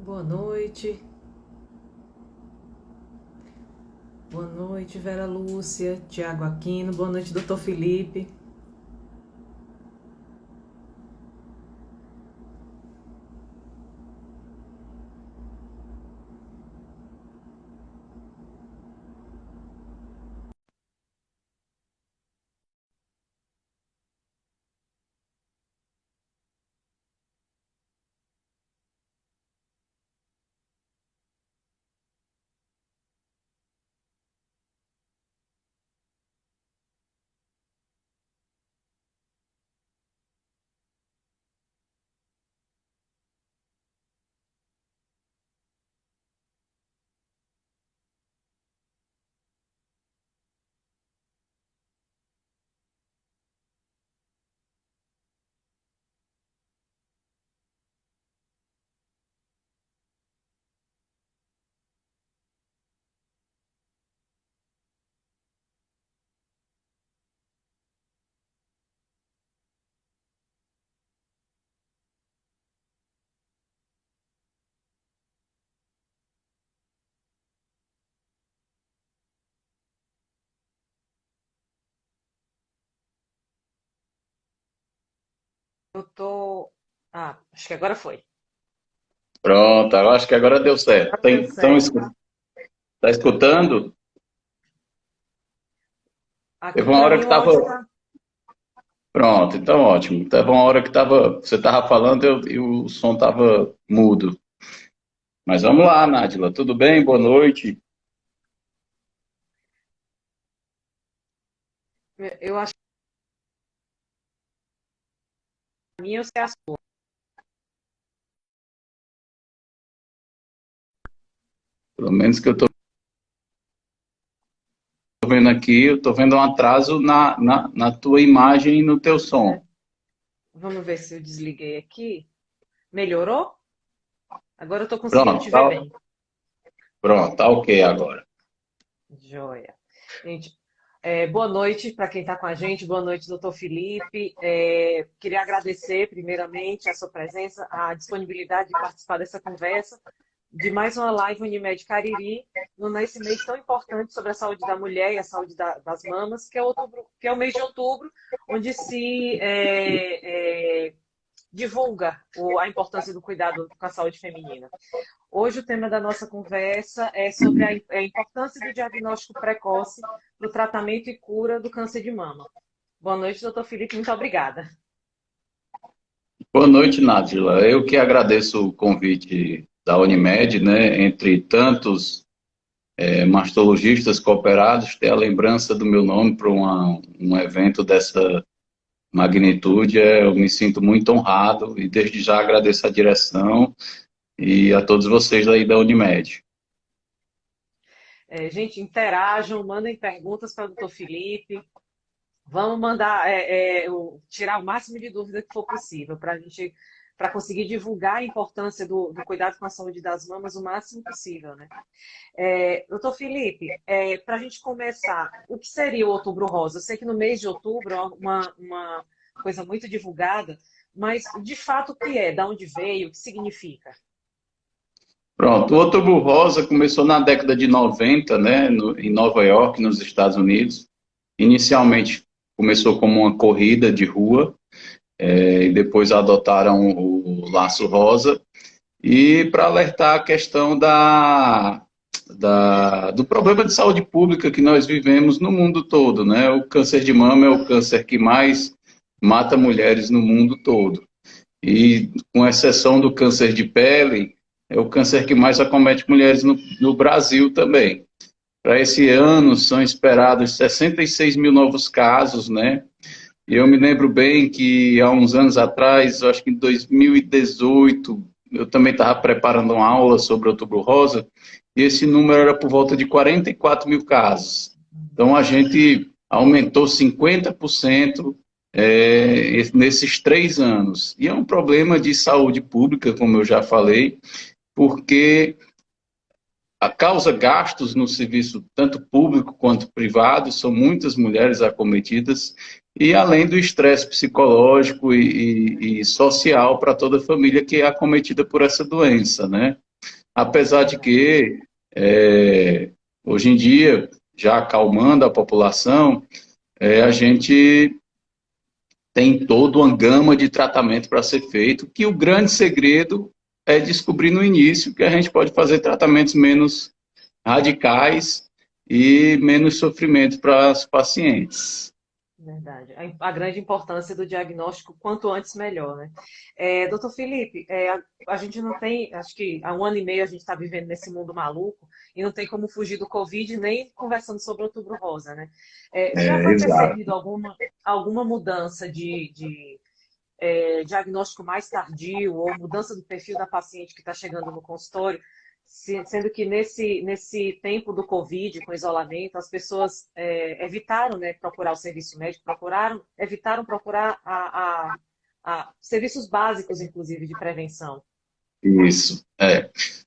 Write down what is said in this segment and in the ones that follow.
Boa noite. Boa noite, Vera Lúcia, Tiago Aquino. Boa noite, doutor Felipe. Eu tô. Ah, acho que agora foi. Pronto, eu acho que agora deu certo. Agora deu certo. Tá escutando? Aqui Teve uma para hora mim que o áudio estava. tá. Pronto, então ótimo. Teve uma hora que você estava falando e o som estava mudo. Mas vamos lá, Nádila. Tudo bem? Boa noite. Eu acho que a minha eu sei a sua. Pelo menos que eu estou vendo aqui, eu estou vendo um atraso na tua imagem e no teu É. som. Vamos ver se eu desliguei aqui. Melhorou? Agora eu tô conseguindo Pronto, te ver bem. tá ok agora. Joia. Gente, boa noite para quem está com a gente. Boa noite, doutor Felipe. Queria agradecer, primeiramente, a sua presença, a disponibilidade de participar dessa conversa, de mais uma live Unimed Cariri, nesse mês tão importante sobre a saúde da mulher e a saúde das mamas, que é o mês de outubro, onde se divulga a importância do cuidado com a saúde feminina. Hoje o tema da nossa conversa é sobre a importância do diagnóstico precoce no tratamento e cura do câncer de mama. Boa noite, doutor Felipe, muito obrigada. Boa noite, Nádila. Eu que agradeço o convite da Unimed, né? Entre tantos mastologistas cooperados, ter a lembrança do meu nome para um evento dessa magnitude, eu me sinto muito honrado e desde já agradeço a direção e a todos vocês aí da Unimed. Gente, interajam, mandem perguntas para o doutor Felipe. Vamos mandar tirar o máximo de dúvida que for possível para a gente para conseguir divulgar a importância do cuidado com a saúde das mamas o máximo possível, né? Doutor Felipe, para a gente começar, o que seria o Outubro Rosa? Eu sei que no mês de outubro é uma coisa muito divulgada, mas de fato o que é? Da onde veio? O que significa? Pronto, o Outubro Rosa começou na década de 90, né, em Nova York, nos Estados Unidos. Inicialmente começou como uma corrida de rua, e depois adotaram o Laço Rosa, e para alertar a questão do problema de saúde pública que nós vivemos no mundo todo, né? O câncer de mama é o câncer que mais mata mulheres no mundo todo. E, com exceção do câncer de pele, é o câncer que mais acomete mulheres no Brasil também. Para esse ano, são esperados 66 mil novos casos, né? E eu me lembro bem que há uns anos atrás, acho que em 2018, eu também estava preparando uma aula sobre Outubro Rosa, e esse número era por volta de 44 mil casos. Então a gente aumentou 50% nesses 3 anos. E é um problema de saúde pública, como eu já falei, porque causa gastos no serviço, tanto público quanto privado, são muitas mulheres acometidas, e além do estresse psicológico e social para toda a família que é acometida por essa doença, né? apesar de que, hoje em dia, já acalmando a população, a gente tem toda uma gama de tratamento para ser feito, que o grande segredo é descobrir no início que a gente pode fazer tratamentos menos radicais e menos sofrimento para os pacientes. Verdade. A grande importância do diagnóstico, quanto antes melhor, né? Doutor Felipe, a gente não tem, acho que há um ano e meio a gente está vivendo nesse mundo maluco e não tem como fugir do Covid nem conversando sobre o Outubro Rosa, né? Já foi Exato. percebido alguma mudança de diagnóstico mais tardio ou mudança do perfil da paciente que está chegando no consultório, sendo que nesse tempo do Covid, com isolamento, as pessoas evitaram, né, procurar o serviço médico, evitaram procurar serviços básicos, inclusive, de prevenção. Isso.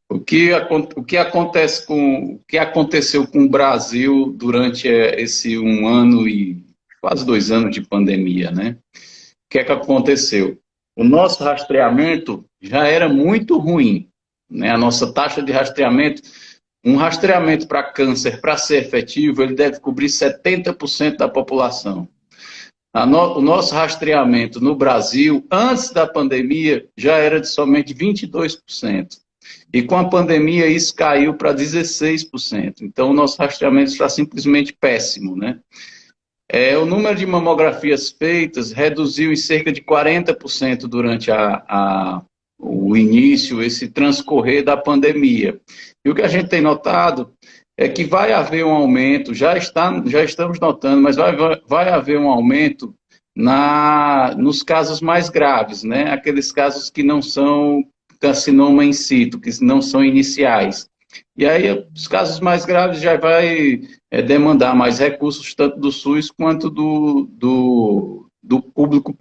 O que aconteceu com o Brasil durante esse um ano e quase 2 anos de pandemia, né? O que é que aconteceu? O nosso rastreamento já era muito ruim, né? A nossa taxa de rastreamento, um rastreamento para câncer, para ser efetivo, ele deve cobrir 70% da população. O nosso rastreamento no Brasil, antes da pandemia, já era de somente 22%. E com a pandemia, isso caiu para 16%. Então, o nosso rastreamento está simplesmente péssimo, né? O número de mamografias feitas reduziu em cerca de 40% durante o início, esse transcorrer da pandemia. E o que a gente tem notado é que vai haver um aumento, já estamos notando, mas vai haver um aumento nos casos mais graves, né? Aqueles casos que não são carcinoma in situ, que não são iniciais. E aí, os casos mais graves já vai demandar mais recursos, tanto do SUS quanto do público,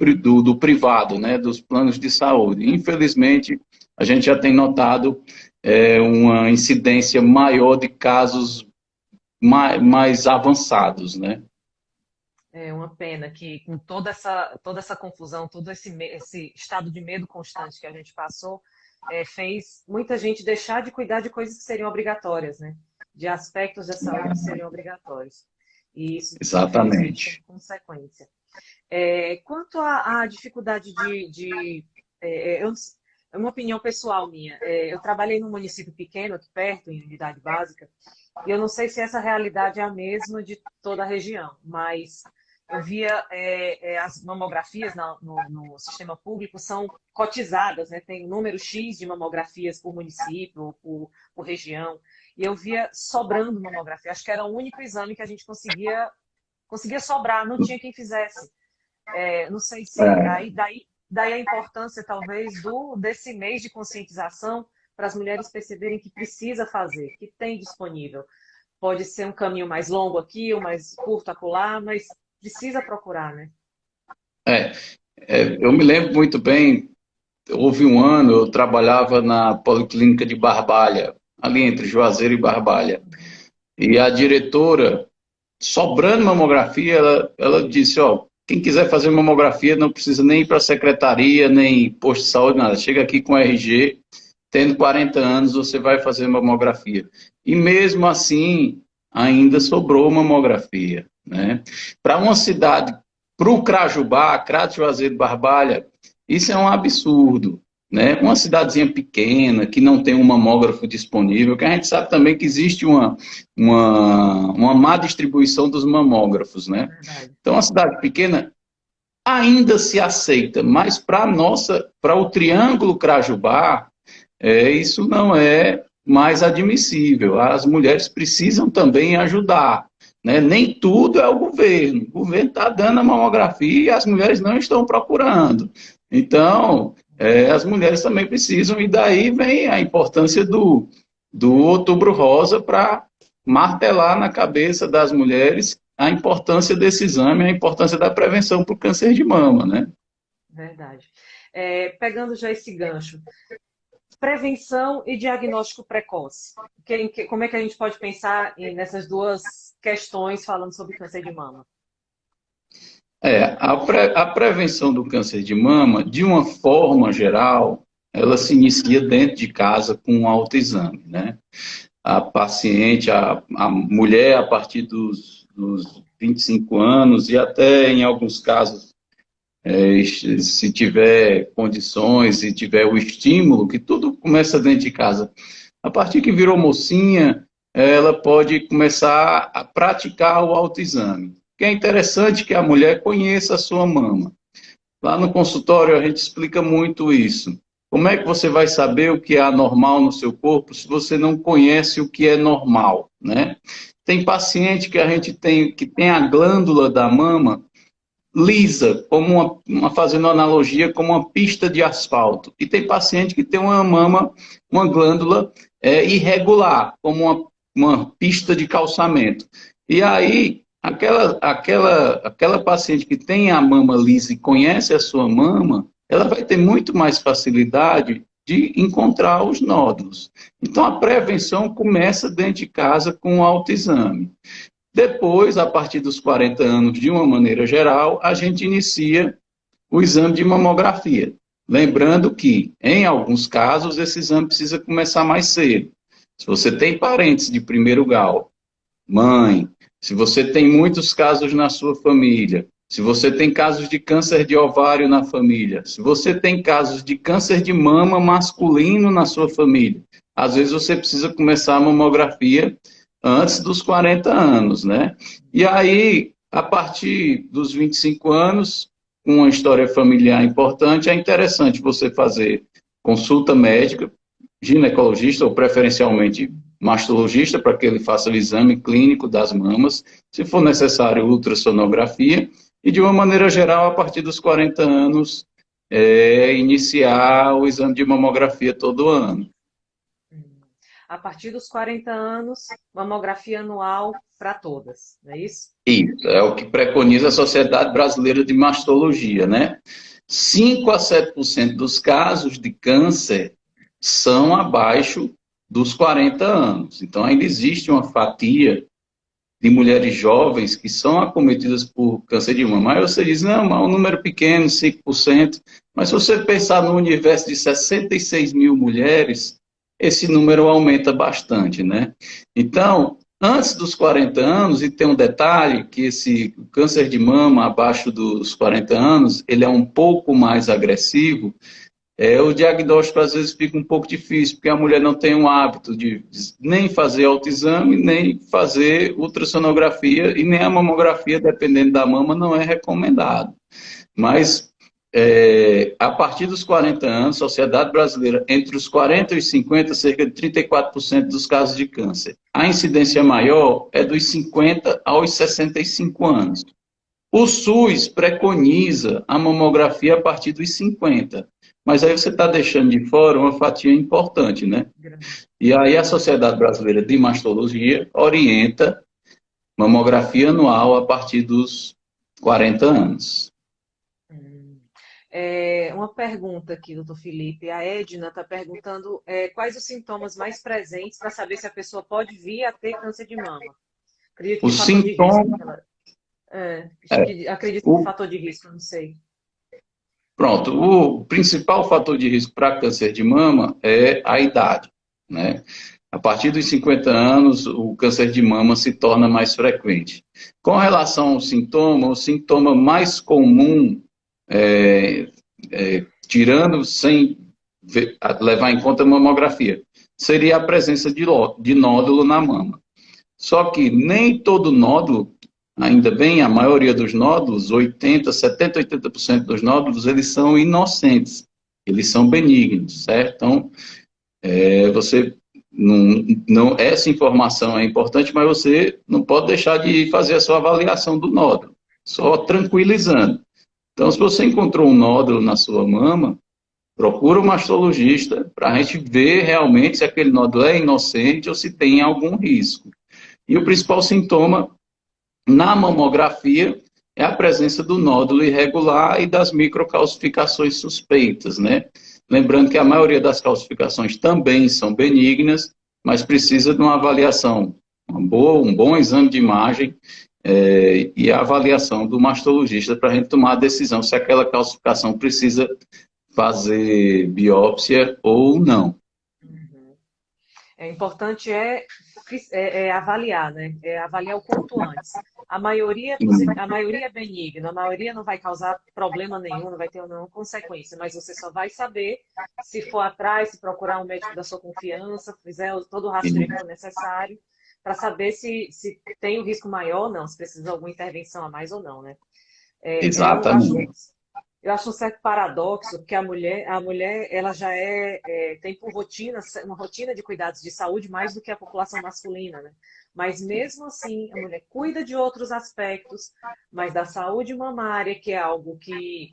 do privado, né? Dos planos de saúde. Infelizmente, a gente já tem notado uma incidência maior de casos mais avançados, né? É uma pena que com toda essa confusão, todo esse estado de medo constante que a gente passou, fez muita gente deixar de cuidar de coisas que seriam obrigatórias, né? De aspectos da saúde que seriam obrigatórios. E isso, infelizmente, tem Exatamente. consequência. Quanto à dificuldade é uma opinião pessoal minha. Eu trabalhei num município pequeno aqui perto, em unidade básica, e eu não sei se essa realidade é a mesma de toda a região, mas eu via as mamografias no sistema público são cotizadas, né? Tem um número X de mamografias por município, por região, e eu via sobrando mamografia. Acho que era o único exame que a gente conseguia sobrar, não tinha quem fizesse. Não sei se É. daí a importância talvez desse mês de conscientização para as mulheres perceberem que precisa fazer, que tem disponível. Pode ser um caminho mais longo aqui, ou mais curto acolá, mas precisa procurar, né? É, eu me lembro muito bem, houve um ano, eu trabalhava na Policlínica de Barbalha, ali entre Juazeiro e Barbalha. E a diretora, sobrando mamografia, ela disse, ó, quem quiser fazer mamografia não precisa nem ir para a secretaria, nem posto de saúde, nada. Chega aqui com RG, tendo 40 anos, você vai fazer mamografia. E mesmo assim, ainda sobrou mamografia, né? Para uma cidade, para o Crajubá, Crato, Juazeiro, Barbalha, isso é um absurdo, né? Uma cidadezinha pequena, que não tem um mamógrafo disponível, que a gente sabe também que existe uma má distribuição dos mamógrafos, né? Verdade. Então, uma cidade pequena ainda se aceita, mas para o Triângulo Crajubá, isso não é mais admissível. As mulheres precisam também ajudar, né? Nem tudo é o governo. O governo está dando a mamografia e as mulheres não estão procurando. Então, as mulheres também precisam, e daí vem a importância do Outubro Rosa para martelar na cabeça das mulheres a importância desse exame, a importância da prevenção para o câncer de mama, né? Verdade. Pegando já esse gancho, prevenção e diagnóstico precoce. Como é que a gente pode pensar nessas duas questões falando sobre câncer de mama? A prevenção do câncer de mama, de uma forma geral, ela se inicia dentro de casa com um autoexame, né? A paciente, a mulher, a partir dos 25 anos, e até em alguns casos, se tiver condições e tiver o estímulo, que tudo começa dentro de casa. A partir que virou mocinha, ela pode começar a praticar o autoexame. Que é interessante que a mulher conheça a sua mama. Lá no consultório a gente explica muito isso. Como é que você vai saber o que é anormal no seu corpo se você não conhece o que é normal, né? Tem paciente que a gente tem que tem a glândula da mama lisa, como fazendo analogia como uma pista de asfalto. E tem paciente que tem uma mama, uma glândula irregular, como uma pista de calçamento. E aí, aquela paciente que tem a mama lisa e conhece a sua mama, ela vai ter muito mais facilidade de encontrar os nódulos. Então, a prevenção começa dentro de casa com o autoexame. Depois, a partir dos 40 anos, de uma maneira geral, a gente inicia o exame de mamografia. Lembrando que, em alguns casos, esse exame precisa começar mais cedo. Se você tem parentes de primeiro grau, mãe, se você tem muitos casos na sua família, se você tem casos de câncer de ovário na família, se você tem casos de câncer de mama masculino na sua família, às vezes você precisa começar a mamografia antes dos 40 anos, né? E aí, a partir dos 25 anos, com uma história familiar importante, é interessante você fazer consulta médica, ginecologista ou preferencialmente mastologista, para que ele faça o exame clínico das mamas, se for necessário ultrassonografia, e de uma maneira geral, a partir dos 40 anos, iniciar o exame de mamografia todo ano. A partir dos 40 anos, mamografia anual para todas, não é isso? Isso, é o que preconiza a Sociedade Brasileira de Mastologia, né? 5 a 7% dos casos de câncer são abaixo dos 40 anos. Então, ainda existe uma fatia de mulheres jovens que são acometidas por câncer de mama. Aí você diz, não, é um número pequeno, 5%. Mas se você pensar no universo de 66 mil mulheres, esse número aumenta bastante, né? Então, antes dos 40 anos, e tem um detalhe, que esse câncer de mama abaixo dos 40 anos, ele é um pouco mais agressivo, o diagnóstico às vezes fica um pouco difícil, porque a mulher não tem o hábito de nem fazer autoexame, nem fazer ultrassonografia, e nem a mamografia, dependendo da mama, não é recomendado. Mas, a partir dos 40 anos, Sociedade Brasileira, entre os 40 e os 50, cerca de 34% dos casos de câncer. A incidência maior é dos 50 aos 65 anos. O SUS preconiza a mamografia a partir dos 50. Mas aí você está deixando de fora uma fatia importante, né? E aí a Sociedade Brasileira de Mastologia orienta mamografia anual a partir dos 40 anos. Uma pergunta aqui, doutor Felipe. A Edna está perguntando quais os sintomas mais presentes para saber se a pessoa pode vir a ter câncer de mama. Acredito que O fator de sintoma... risco. Acredito que fator de risco, não sei. Pronto, o principal fator de risco para câncer de mama é a idade, né? A partir dos 50 anos, o câncer de mama se torna mais frequente. Com relação ao sintoma, o sintoma mais comum, tirando sem levar em conta a mamografia, seria a presença de nódulo na mama. Só que nem todo nódulo, ainda bem, a maioria dos nódulos, 80% dos nódulos, eles são inocentes, eles são benignos, certo? Então, você essa informação é importante, mas você não pode deixar de fazer a sua avaliação do nódulo, só tranquilizando. Então, se você encontrou um nódulo na sua mama, procura um mastologista para a gente ver realmente se aquele nódulo é inocente ou se tem algum risco. E o principal sintoma na mamografia é a presença do nódulo irregular e das microcalcificações suspeitas, né? Lembrando que a maioria das calcificações também são benignas, mas precisa de uma avaliação, um bom exame de imagem e a avaliação do mastologista para a gente tomar a decisão se aquela calcificação precisa fazer biópsia ou não. Uhum. É importante é avaliar, né? É avaliar o quanto antes. A maioria é benigna, a maioria não vai causar problema nenhum, não vai ter nenhuma consequência, mas você só vai saber se for atrás, se procurar um médico da sua confiança, fizer todo o rastreio que for necessário, para saber se tem um risco maior ou não, se precisa de alguma intervenção a mais ou não, né? Eu Exatamente. acho um certo paradoxo, porque a mulher ela já tem por rotina, uma rotina de cuidados de saúde mais do que a população masculina, né? Mas mesmo assim, a mulher cuida de outros aspectos, mas da saúde mamária, que é algo que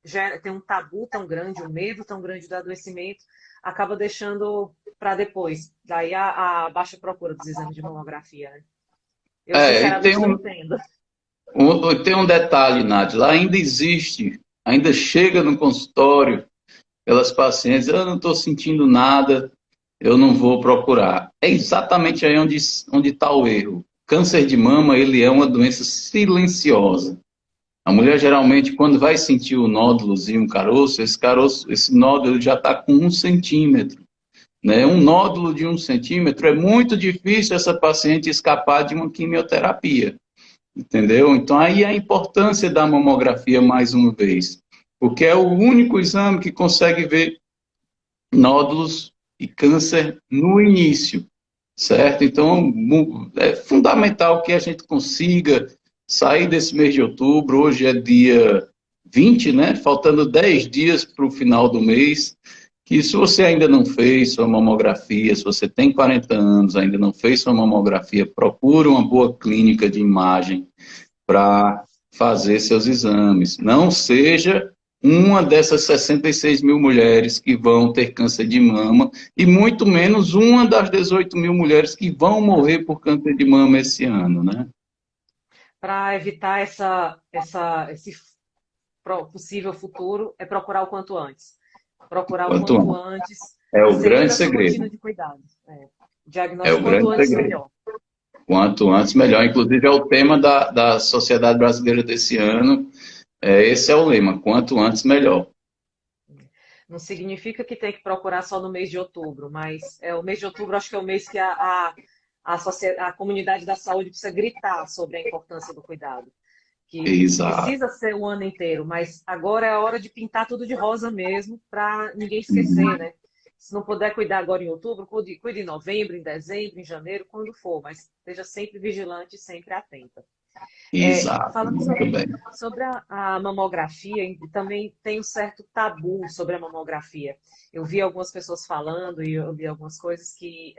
já tem um tabu tão grande, um medo tão grande do adoecimento, acaba deixando para depois. Daí a baixa procura dos exames de mamografia, né? Eu, E tem sinceramente, não entendo. tem um detalhe, Nádia, ainda existe, ainda chega no consultório aquelas pacientes, eu não estou sentindo nada, eu não vou procurar. É exatamente aí onde está o erro. Câncer de mama, ele é uma doença silenciosa. A mulher geralmente, quando vai sentir o nódulozinho, um caroço, esse nódulo já está com 1 centímetro. Né? Um nódulo de 1 centímetro é muito difícil essa paciente escapar de uma quimioterapia. Entendeu? Então, aí a importância da mamografia, mais uma vez, porque é o único exame que consegue ver nódulos e câncer no início, certo? Então, é fundamental que a gente consiga sair desse mês de outubro. Hoje é dia 20, né? Faltando 10 dias para o final do mês. Que se você ainda não fez sua mamografia, se você tem 40 anos, ainda não fez sua mamografia, procure uma boa clínica de imagem para fazer seus exames. Não seja uma dessas 66 mil mulheres que vão ter câncer de mama e muito menos uma das 18 mil mulheres que vão morrer por câncer de mama esse ano, né? Para evitar esse possível futuro, é procurar o quanto antes. Procurar o Quanto quanto antes. antes, É o seja grande da sua rotina segredo. de cuidados. O É o diagnóstico quanto grande antes, segredo. melhor. Quanto antes, melhor. Inclusive, é o tema da Sociedade Brasileira desse ano. Esse é o lema: quanto antes, melhor. Não significa que tem que procurar só no mês de outubro, mas o mês de outubro acho que é o mês que a comunidade da saúde precisa gritar sobre a importância do cuidado. Que Exato. precisa ser o ano inteiro, mas agora é a hora de pintar tudo de rosa mesmo, para ninguém esquecer, né? Se não puder cuidar agora em outubro, cuide em novembro, em dezembro, em janeiro, quando for, mas esteja sempre vigilante, sempre atenta. Exato. Falando Muito bem. sobre a mamografia, também tem um certo tabu sobre a mamografia. Eu vi algumas pessoas falando e eu vi algumas coisas que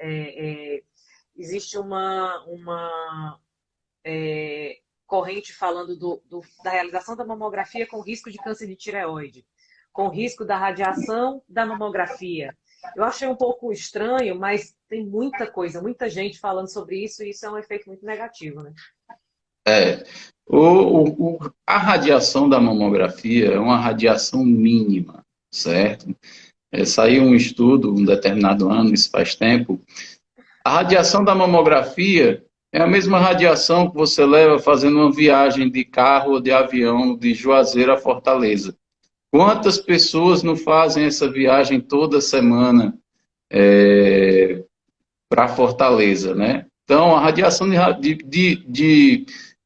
existe uma corrente falando da realização da mamografia com risco de câncer de tireoide, com risco da radiação da mamografia. Eu achei um pouco estranho, mas tem muita coisa, muita gente falando sobre isso e isso é um efeito muito negativo, né? É, a radiação da mamografia é uma radiação mínima, certo? Saiu um estudo, um determinado ano, isso faz tempo. A radiação da mamografia é a mesma radiação que você leva fazendo uma viagem de carro ou de avião de Juazeiro a Fortaleza. Quantas pessoas não fazem essa viagem toda semana para Fortaleza, né? Então, a radiação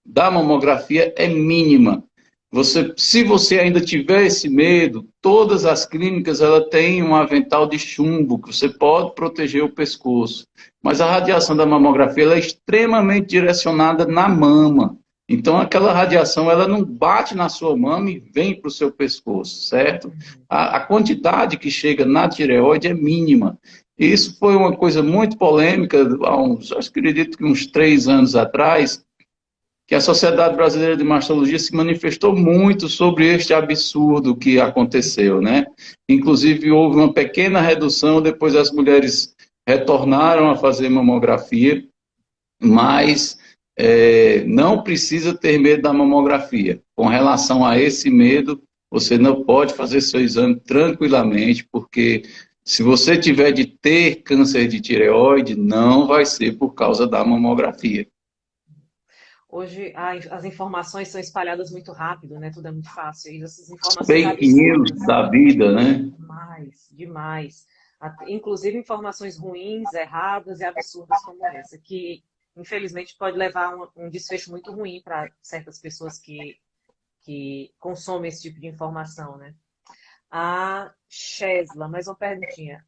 da mamografia é mínima. Se você ainda tiver esse medo, todas as clínicas ela têm um avental de chumbo que você pode proteger o pescoço. Mas a radiação da mamografia ela é extremamente direcionada na mama. Então aquela radiação ela não bate na sua mama e vem para o seu pescoço, certo? A quantidade que chega na tireoide é mínima. Isso foi uma coisa muito polêmica, acho que acredito que uns 3 anos atrás, que a Sociedade Brasileira de Mastologia se manifestou muito sobre este absurdo que aconteceu, né? Inclusive, houve uma pequena redução, depois as mulheres retornaram a fazer mamografia, mas não precisa ter medo da mamografia. Com relação a esse medo, você não pode fazer seu exame tranquilamente, porque se você tiver de ter câncer de tireoide, não vai ser por causa da mamografia. Hoje as informações são espalhadas muito rápido, né? Tudo é muito fácil. E essas informações Fake news absurdas, da vida, né? demais, demais. Inclusive informações ruins, erradas e absurdas como essa, que infelizmente pode levar a um desfecho muito ruim para certas pessoas que consomem esse tipo de informação, né? A Chesla, mais uma perguntinha.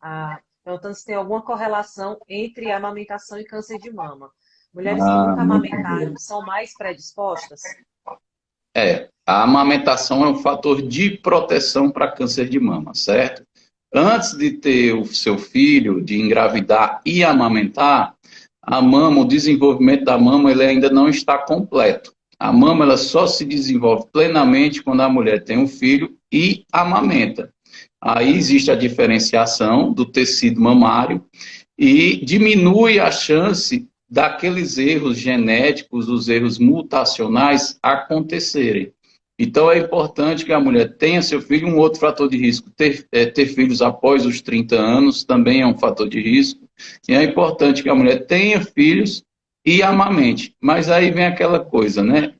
Perguntando se tem alguma correlação entre amamentação e câncer de mama. Mulheres que Ah, nunca muito amamentaram bom. são mais predispostas? A amamentação é um fator de proteção para câncer de mama, certo? Antes de ter o seu filho, de engravidar e amamentar, a mama, o desenvolvimento da mama, ele ainda não está completo. A mama, ela só se desenvolve plenamente quando a mulher tem um filho e amamenta. Aí existe a diferenciação do tecido mamário e diminui a chance daqueles erros genéticos, os erros mutacionais acontecerem. Então é importante que a mulher tenha seu filho. Um outro fator de risco, ter filhos após os 30 anos, também é um fator de risco. E é importante que a mulher tenha filhos e amamente. Mas aí vem aquela coisa, né?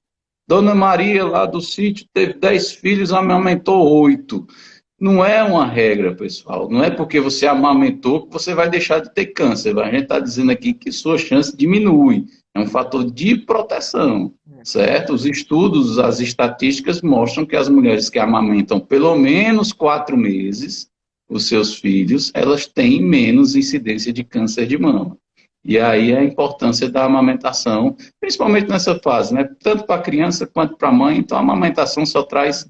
Dona Maria, lá do sítio, teve 10 filhos, amamentou 8. Não é uma regra, pessoal. Não é porque você amamentou que você vai deixar de ter câncer. A gente está dizendo aqui que sua chance diminui. É um fator de proteção, certo? Os estudos, as estatísticas mostram que as mulheres que amamentam pelo menos 4 meses, os seus filhos, elas têm menos incidência de câncer de mama. E aí a importância da amamentação, principalmente nessa fase, né? Tanto para a criança quanto para a mãe. Então a amamentação só traz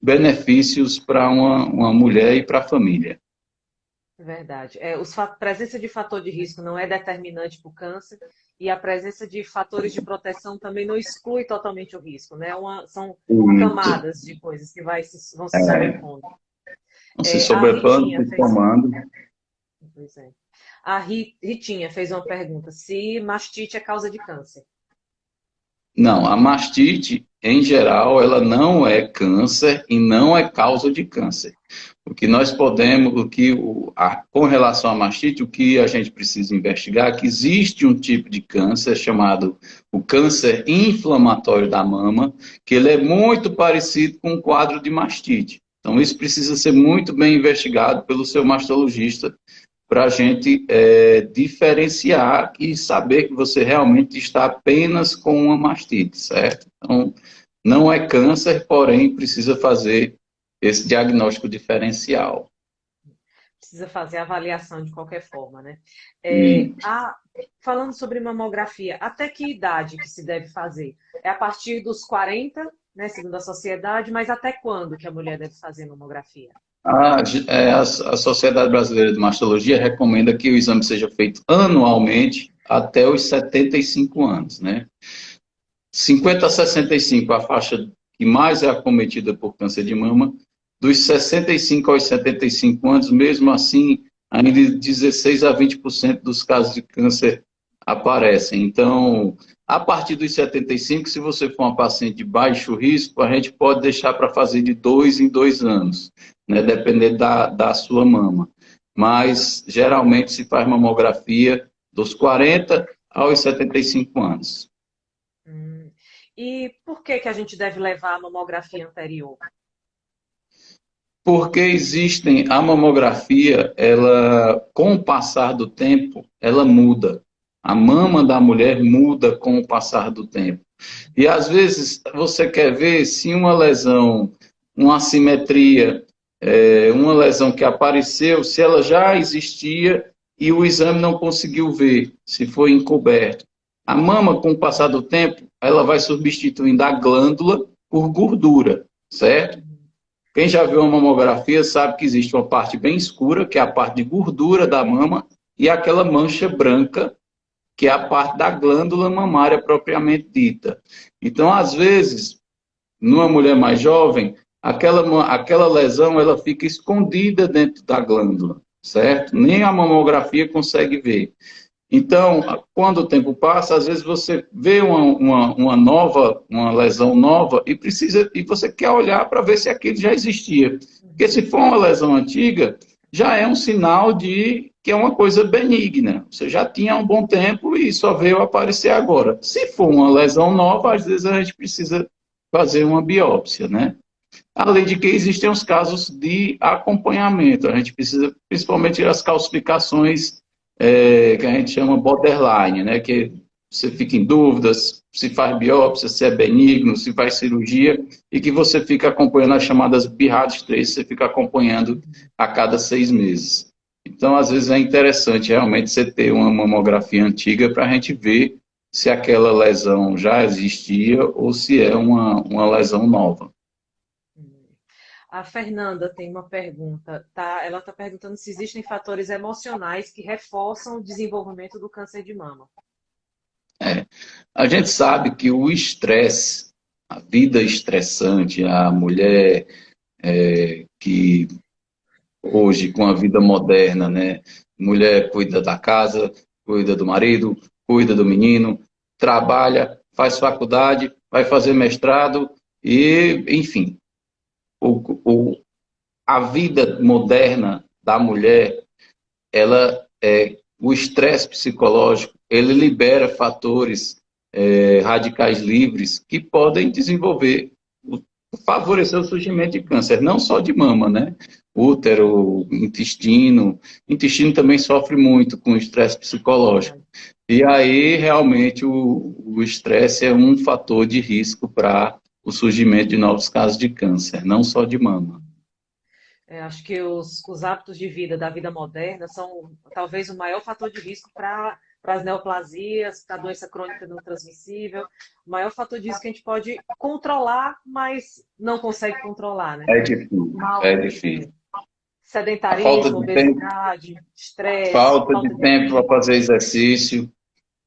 benefícios para uma mulher e para a família. Verdade. Presença de fator de risco não é determinante para o câncer e a presença de fatores de proteção também não exclui totalmente o risco, né? São Muito. camadas de coisas que vão se sobrepondo. Se A sobrepondo, Ritinha se fez, somando. pois é. A Ritinha fez uma pergunta: se mastite é causa de câncer? Não, a mastite, em geral, ela não é câncer e não é causa de câncer. O que nós podemos, com relação à mastite, o que a gente precisa investigar é que existe um tipo de câncer chamado o câncer inflamatório da mama, que ele é muito parecido com um quadro de mastite. Então, isso precisa ser muito bem investigado pelo seu mastologista para a gente diferenciar e saber que você realmente está apenas com uma mastite, certo? Então, não é câncer, porém precisa fazer esse diagnóstico diferencial. Precisa fazer a avaliação de qualquer forma, né? E, Falando sobre mamografia, até que idade que se deve fazer? É a partir dos 40, né, segundo a sociedade, mas até quando que a mulher deve fazer mamografia? a Sociedade Brasileira de Mastologia recomenda que o exame seja feito anualmente até os 75 anos, né? 50 a 65, a faixa que mais é acometida por câncer de mama. Dos 65 aos 75 anos, mesmo assim, ainda 16 a 20% dos casos de câncer aparecem. Então, a partir dos 75, se você for uma paciente de baixo risco, a gente pode deixar para fazer de 2 em 2 anos, né, dependendo da sua mama. Mas, geralmente, se faz mamografia dos 40 aos 75 anos. E por que que a gente deve levar a mamografia anterior? Porque a mamografia, ela, com o passar do tempo, ela muda. A mama da mulher muda com o passar do tempo. E às vezes você quer ver se uma lesão, uma assimetria, uma lesão que apareceu, se ela já existia e o exame não conseguiu ver, se foi encoberto. A mama, com o passar do tempo, ela vai substituindo a glândula por gordura, certo? Quem já viu uma mamografia sabe que existe uma parte bem escura, que é a parte de gordura da mama, e aquela mancha branca, que é a parte da glândula mamária propriamente dita. Então, às vezes, numa mulher mais jovem, aquela lesão ela fica escondida dentro da glândula, certo? Nem a mamografia consegue ver. Então, quando o tempo passa, às vezes você vê uma lesão nova e você quer olhar para ver se aquilo já existia. Porque se for uma lesão antiga, já é um sinal de que é uma coisa benigna. Você já tinha há um bom tempo e só veio aparecer agora. Se for uma lesão nova, às vezes a gente precisa fazer uma biópsia, né? Além de que existem os casos de acompanhamento. A gente precisa, principalmente as calcificações que a gente chama borderline, né? Que você fica em dúvidas se faz biópsia, se é benigno, se faz cirurgia, e que você fica acompanhando as chamadas BIRADS 3, você fica acompanhando a cada 6 meses. Então, às vezes é interessante realmente você ter uma mamografia antiga para a gente ver se aquela lesão já existia ou se é uma lesão nova. A Fernanda tem uma pergunta, tá? Ela está perguntando se existem fatores emocionais que reforçam o desenvolvimento do câncer de mama. A gente sabe que o estresse, a vida estressante, a mulher que hoje, com a vida moderna, né? Mulher cuida da casa, cuida do marido, cuida do menino, trabalha, faz faculdade, vai fazer mestrado e, enfim, o, o, a vida moderna da mulher, o estresse psicológico, ele libera fatores radicais livres que podem favorecer o surgimento de câncer, não só de mama, né? Útero, intestino. Intestino também sofre muito com o estresse psicológico. E aí, realmente, o estresse é um fator de risco para o surgimento de novos casos de câncer, não só de mama. Acho que os hábitos de vida da vida moderna são talvez o maior fator de risco para as neoplasias, para a doença crônica não transmissível. O maior fator de risco que a gente pode controlar, mas não consegue controlar, né? É difícil, Mal, é difícil. A falta sedentarismo, de tempo, obesidade, estresse, falta falta de de tempo para fazer alimento. exercício.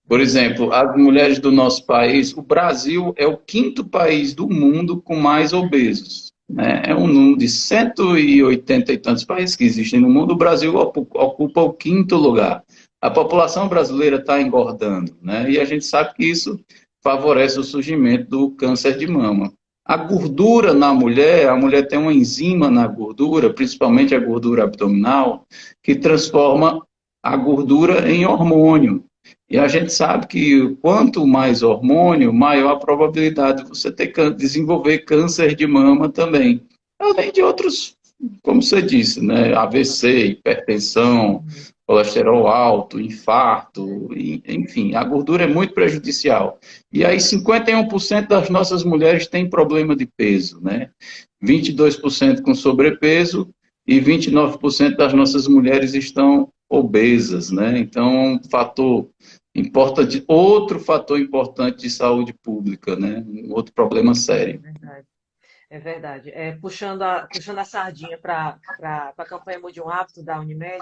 Por exemplo, as mulheres do nosso país, o Brasil é o quinto país do mundo com mais obesos. Né? É um número de 180 e tantos países que existem no mundo, o Brasil ocupa o quinto lugar. A população brasileira está engordando, né? E a gente sabe que isso favorece o surgimento do câncer de mama. A gordura na mulher, a mulher tem uma enzima na gordura, principalmente a gordura abdominal, que transforma a gordura em hormônio. E a gente sabe que quanto mais hormônio, maior a probabilidade de você desenvolver câncer de mama também. Além de outros, como você disse, né? AVC, hipertensão, colesterol alto, infarto, enfim, a gordura é muito prejudicial. E aí 51% das nossas mulheres têm problema de peso, né? 22% com sobrepeso e 29% das nossas mulheres estão obesas, né? Então, fator importante, outro fator importante de saúde pública, né? Um outro problema É sério. verdade. É verdade. Puxando a sardinha para a campanha Mude um Hábito da Unimed,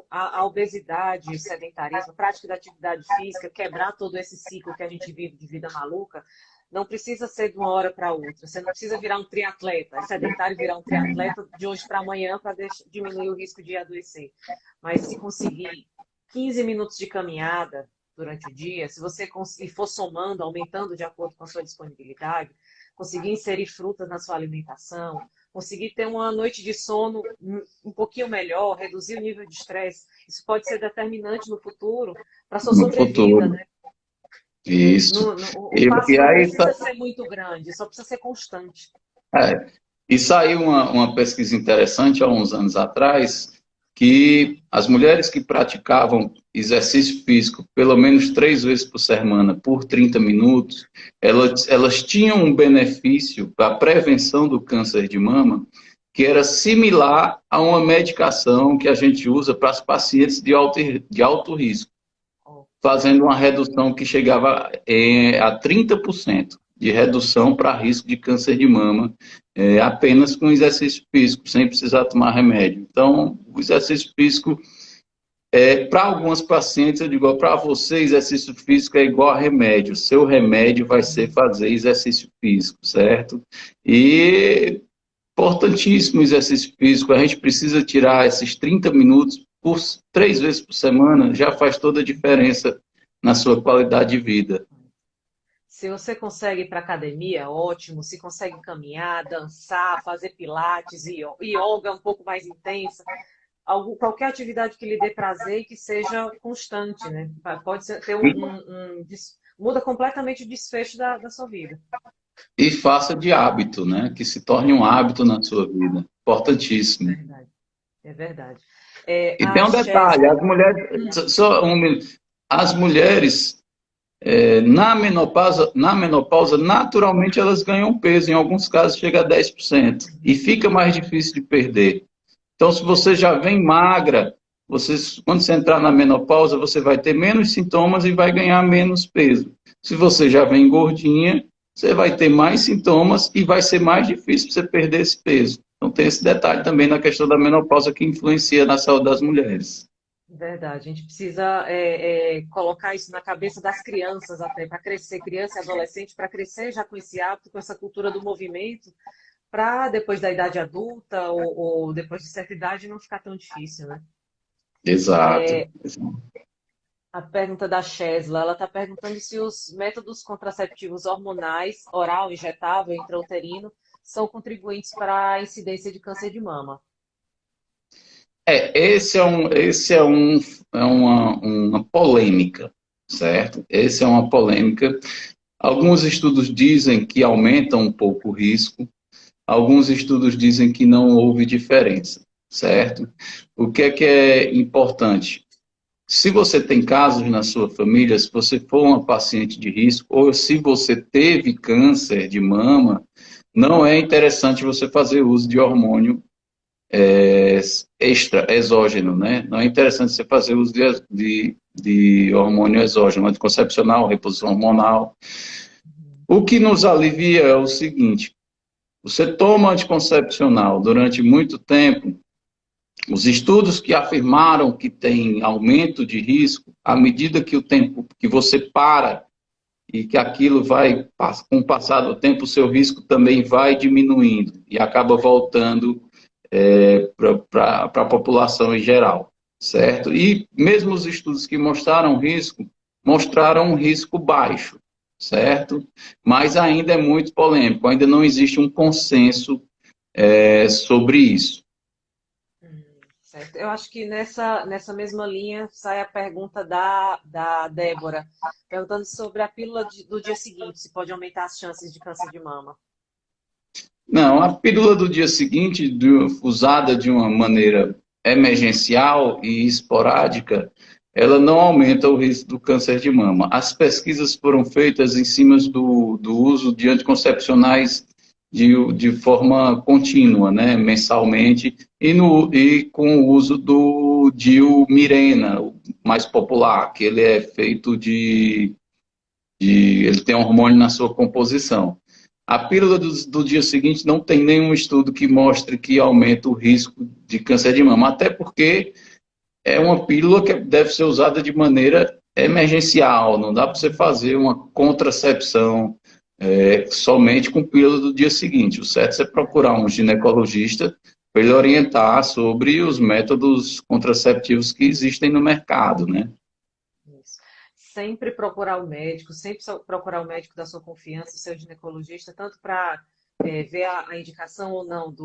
a obesidade, o sedentarismo, a prática da atividade física, quebrar todo esse ciclo que a gente vive de vida maluca, não precisa ser de uma hora para outra. Você não precisa virar um triatleta, é sedentário virar um triatleta de hoje para amanhã para diminuir o risco de adoecer. Mas se conseguir 15 minutos de caminhada durante o dia, se você conseguir for somando, aumentando de acordo com a sua disponibilidade, conseguir inserir frutas na sua alimentação, conseguir ter uma noite de sono um pouquinho melhor, reduzir o nível de estresse, isso pode ser determinante no futuro para a sua No sobrevida, futuro. né? Isso. O passo E não aí, precisa ser muito grande, só precisa ser constante. é, e saiu uma pesquisa interessante há uns anos atrás, que as mulheres que praticavam exercício físico pelo menos 3 vezes por semana, por 30 minutos, elas tinham um benefício para a prevenção do câncer de mama que era similar a uma medicação que a gente usa para as pacientes de alto risco, Ó, fazendo uma redução que chegava a 30% de redução para risco de câncer de mama, apenas com exercício físico, sem precisar tomar remédio. Então, o exercício físico, para algumas pacientes, eu digo, para você, exercício físico é igual a remédio. Seu remédio vai ser fazer exercício físico, certo? E importantíssimo o exercício físico. A gente precisa tirar esses 30 minutos 3 vezes por semana, já faz toda a diferença na sua qualidade de vida. se você consegue ir para academia, ótimo. Se consegue caminhar, dançar, fazer pilates e yoga um pouco mais intensa, qualquer atividade que lhe dê prazer e que seja constante, né? Pode ter muda completamente o desfecho da sua vida. E faça de hábito, né? Que se torne um hábito na sua vida. Importantíssimo. Verdade, é verdade. E tem A um detalhe, Chesla, as mulheres, as mulheres na menopausa, naturalmente elas ganham peso, em alguns casos chega a 10%, e fica mais difícil de perder. Então, se você já vem magra, quando você entrar na menopausa, você vai ter menos sintomas e vai ganhar menos peso. Se você já vem gordinha, você vai ter mais sintomas e vai ser mais difícil você perder esse peso. Então, tem esse detalhe também na questão da menopausa que influencia na saúde das mulheres. verdade, a gente precisa colocar isso na cabeça das crianças até, para crescer, criança e adolescente, para crescer já com esse hábito, com essa cultura do movimento, para depois da idade adulta ou depois de certa idade não ficar tão difícil, né? Exato. A pergunta da Chesla, ela está perguntando se os métodos contraceptivos hormonais, oral, injetável, intrauterino, são contribuintes para a incidência de câncer de mama. Esse é uma polêmica, certo? Esse é uma polêmica. Alguns estudos dizem que aumentam um pouco o risco, alguns estudos dizem que não houve diferença, certo? O que é importante? Se você tem casos na sua família, se você for uma paciente de risco, ou se você teve câncer de mama, não é interessante você fazer uso de hormônio exógeno, né? Não é interessante você fazer uso de hormônio exógeno, anticoncepcional, reposição hormonal. O que nos alivia é o seguinte: você toma anticoncepcional durante muito tempo, os estudos que afirmaram que tem aumento de risco, à medida que o tempo que você para e que aquilo vai, com o passar do tempo, o seu risco também vai diminuindo e acaba voltando para a população em geral, certo? E mesmo os estudos que mostraram um risco baixo, certo? Mas ainda é muito polêmico, ainda não existe um consenso sobre isso. Certo. Eu acho que nessa mesma linha sai a pergunta da Débora, perguntando sobre a pílula do dia seguinte, se pode aumentar as chances de câncer de mama. Não, a pílula do dia seguinte, usada de uma maneira emergencial e esporádica, ela não aumenta o risco do câncer de mama. As pesquisas foram feitas em cima do uso de anticoncepcionais de forma contínua, né, mensalmente, e com o uso do DIU Mirena, o mais popular, que ele é feito ele tem um hormônio na sua composição. A pílula do dia seguinte não tem nenhum estudo que mostre que aumenta o risco de câncer de mama, até porque é uma pílula que deve ser usada de maneira emergencial, não dá para você fazer uma contracepção somente com pílula do dia seguinte. O certo é você procurar um ginecologista para ele orientar sobre os métodos contraceptivos que existem no mercado, né? Isso. Sempre procurar o médico, sempre procurar o médico da sua confiança, o seu ginecologista, tanto para ver a indicação ou não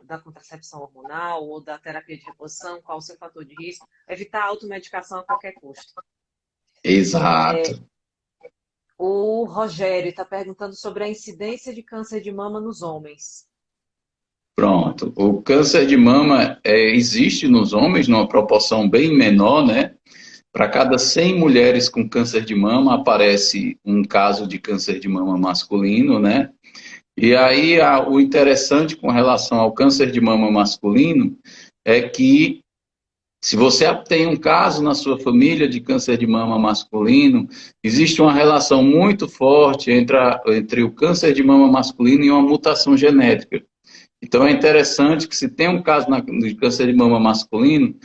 da contracepção hormonal ou da terapia de reposição, qual o seu fator de risco, evitar a automedicação a qualquer custo. Exato. O Rogério está perguntando sobre a incidência de câncer de mama nos homens. Pronto. O câncer de mama existe nos homens numa proporção bem menor, né? Para cada 100 mulheres com câncer de mama, aparece um caso de câncer de mama masculino, né? E aí, o interessante com relação ao câncer de mama masculino é que, se você tem um caso na sua família de câncer de mama masculino, existe uma relação muito forte entre o câncer de mama masculino e uma mutação genética. Então, é interessante que, se tem um caso de câncer de mama masculino,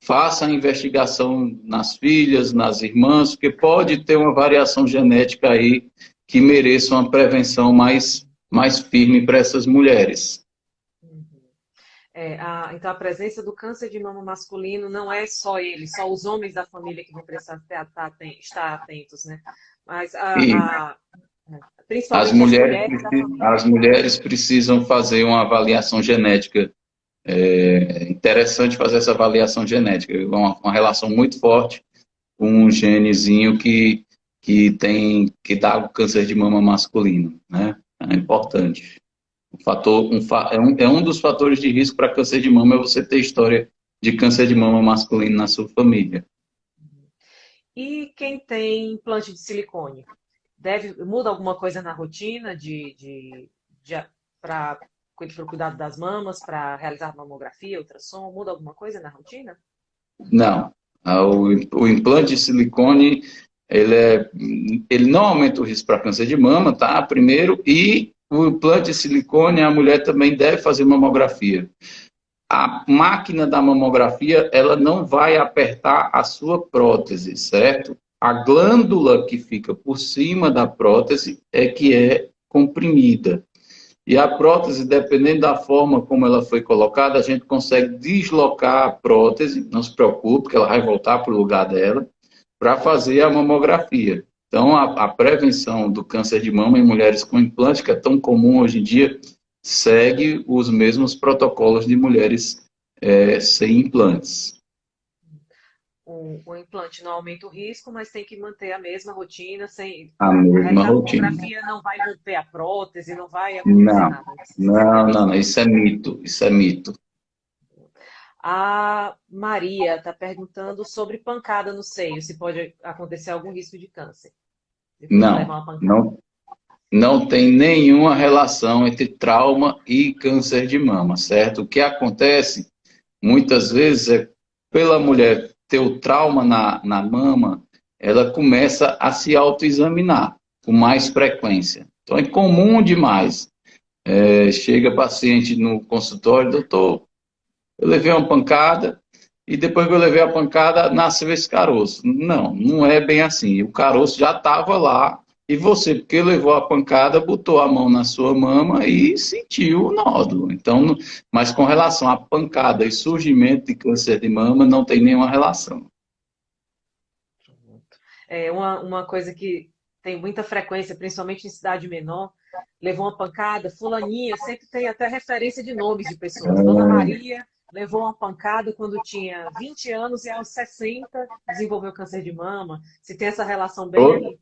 faça a investigação nas filhas, nas irmãs, porque pode ter uma variação genética aí que mereça uma prevenção mais firme para essas mulheres. Então, a presença do câncer de mama masculino não é só ele, só os homens da família que vão precisar estar atentos, né? Mas principalmente as mulheres precisam fazer uma avaliação genética É interessante fazer essa avaliação genética, uma relação muito forte com um genezinho que dá o câncer de mama masculino, né? É importante. É um dos fatores de risco para câncer de mama é você ter história de câncer de mama masculino na sua família. E quem tem implante de silicone? Muda alguma coisa na rotina para o cuidado das mamas, para realizar mamografia, ultrassom? Muda alguma coisa na rotina? Não. O implante de silicone, ele não aumenta o risco para câncer de mama, tá? Primeiro, e o implante de silicone, a mulher também deve fazer mamografia. A máquina da mamografia, ela não vai apertar a sua prótese, certo? A glândula que fica por cima da prótese é que é comprimida. E a prótese, dependendo da forma como ela foi colocada, a gente consegue deslocar a prótese, não se preocupe, que ela vai voltar para o lugar dela, para fazer a mamografia. Então, a prevenção do câncer de mama em mulheres com implante, que é tão comum hoje em dia, segue os mesmos protocolos de mulheres sem implantes. O implante não aumenta o risco, mas tem que manter a mesma rotina, sem A mesma realizar a rotina. mamografia, não vai romper a prótese, não vai acontecer Não, nada disso. não, isso é mito, isso é mito. A Maria está perguntando sobre pancada no seio, se pode acontecer algum risco de câncer depois de Não, levar uma pancada. não, não tem nenhuma relação entre trauma e câncer de mama, certo? O que acontece muitas vezes é pela mulher ter o trauma na mama, ela começa a se autoexaminar com mais frequência. Então é comum demais. Chega paciente no consultório, doutor, eu levei uma pancada e depois que eu levei a pancada, nasceu esse caroço. Não, não é bem assim. O caroço já estava lá e você, porque levou a pancada, botou a mão na sua mama e sentiu o nódulo. Então, mas com relação à pancada e surgimento de câncer de mama, não tem nenhuma relação. É uma coisa que tem muita frequência, principalmente em cidade menor, levou uma pancada, fulaninha, sempre tem até referência de nomes de pessoas. Dona Maria levou uma pancada quando tinha 20 anos e aos 60 desenvolveu câncer de mama. Se tem essa relação bem.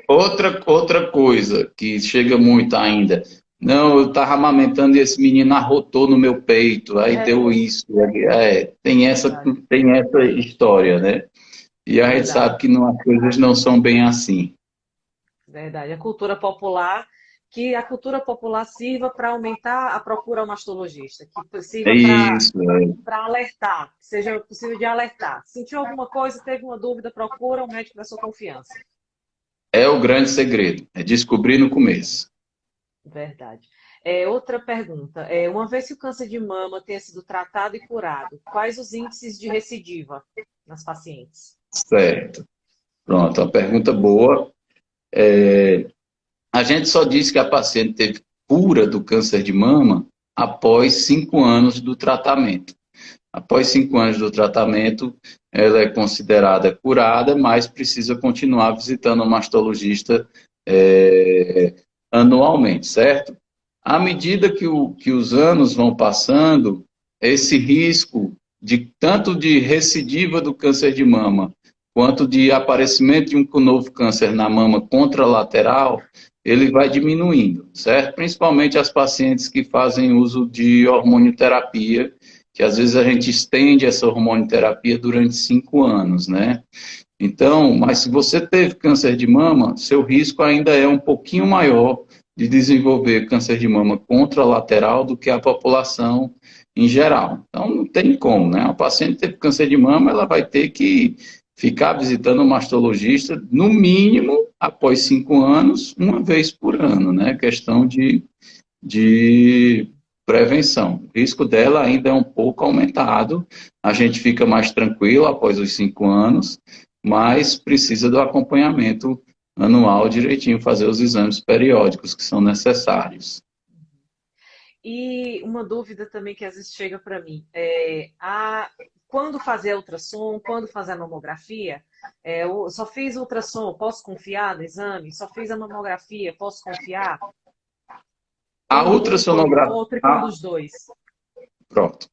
Outra coisa que chega muito ainda. Não, eu estava amamentando e esse menino arrotou no meu peito, aí deu É, isso. Tem verdade, tem essa história, né? E a gente verdade, sabe que não, as coisas não são bem assim. verdade. A cultura popular, que a cultura popular sirva para aumentar a procura ao mastologista, que É sirva isso, para alertar, que seja possível de alertar. Sentiu alguma coisa, teve uma dúvida, procura um médico da sua confiança. é o grande segredo, é descobrir no começo. Verdade. Outra pergunta. Uma vez que o câncer de mama tenha sido tratado e curado, quais os índices de recidiva nas pacientes? Certo. Pronto, uma pergunta boa. A gente só diz que a paciente teve cura do câncer de mama após 5 anos do tratamento. Após 5 anos do tratamento, ela é considerada curada, mas precisa continuar visitando o mastologista anualmente, certo? À medida que os anos vão passando, esse risco de tanto de recidiva do câncer de mama, quanto de aparecimento de um novo câncer na mama contralateral, ele vai diminuindo, certo? Principalmente as pacientes que fazem uso de hormonioterapia, que às vezes a gente estende essa hormonioterapia durante 5 anos, né? Então, mas se você teve câncer de mama, seu risco ainda é um pouquinho maior de desenvolver câncer de mama contralateral do que a população em geral. Então, não tem como, né? A paciente teve câncer de mama, ela vai ter que ficar visitando o mastologista, no mínimo, após 5 anos, uma vez por ano, né? Questão de prevenção. O risco dela ainda é um pouco aumentado, a gente fica mais tranquilo após os 5 anos, mas precisa do acompanhamento anual direitinho, fazer os exames periódicos que são necessários. E uma dúvida também que às vezes chega para mim quando fazer ultrassom, quando fazer a mamografia, eu só fiz ultrassom, posso confiar no exame? Só fiz a mamografia, posso confiar? A Quando um foi o ultrassonografia, outro e quando os dois? pronto.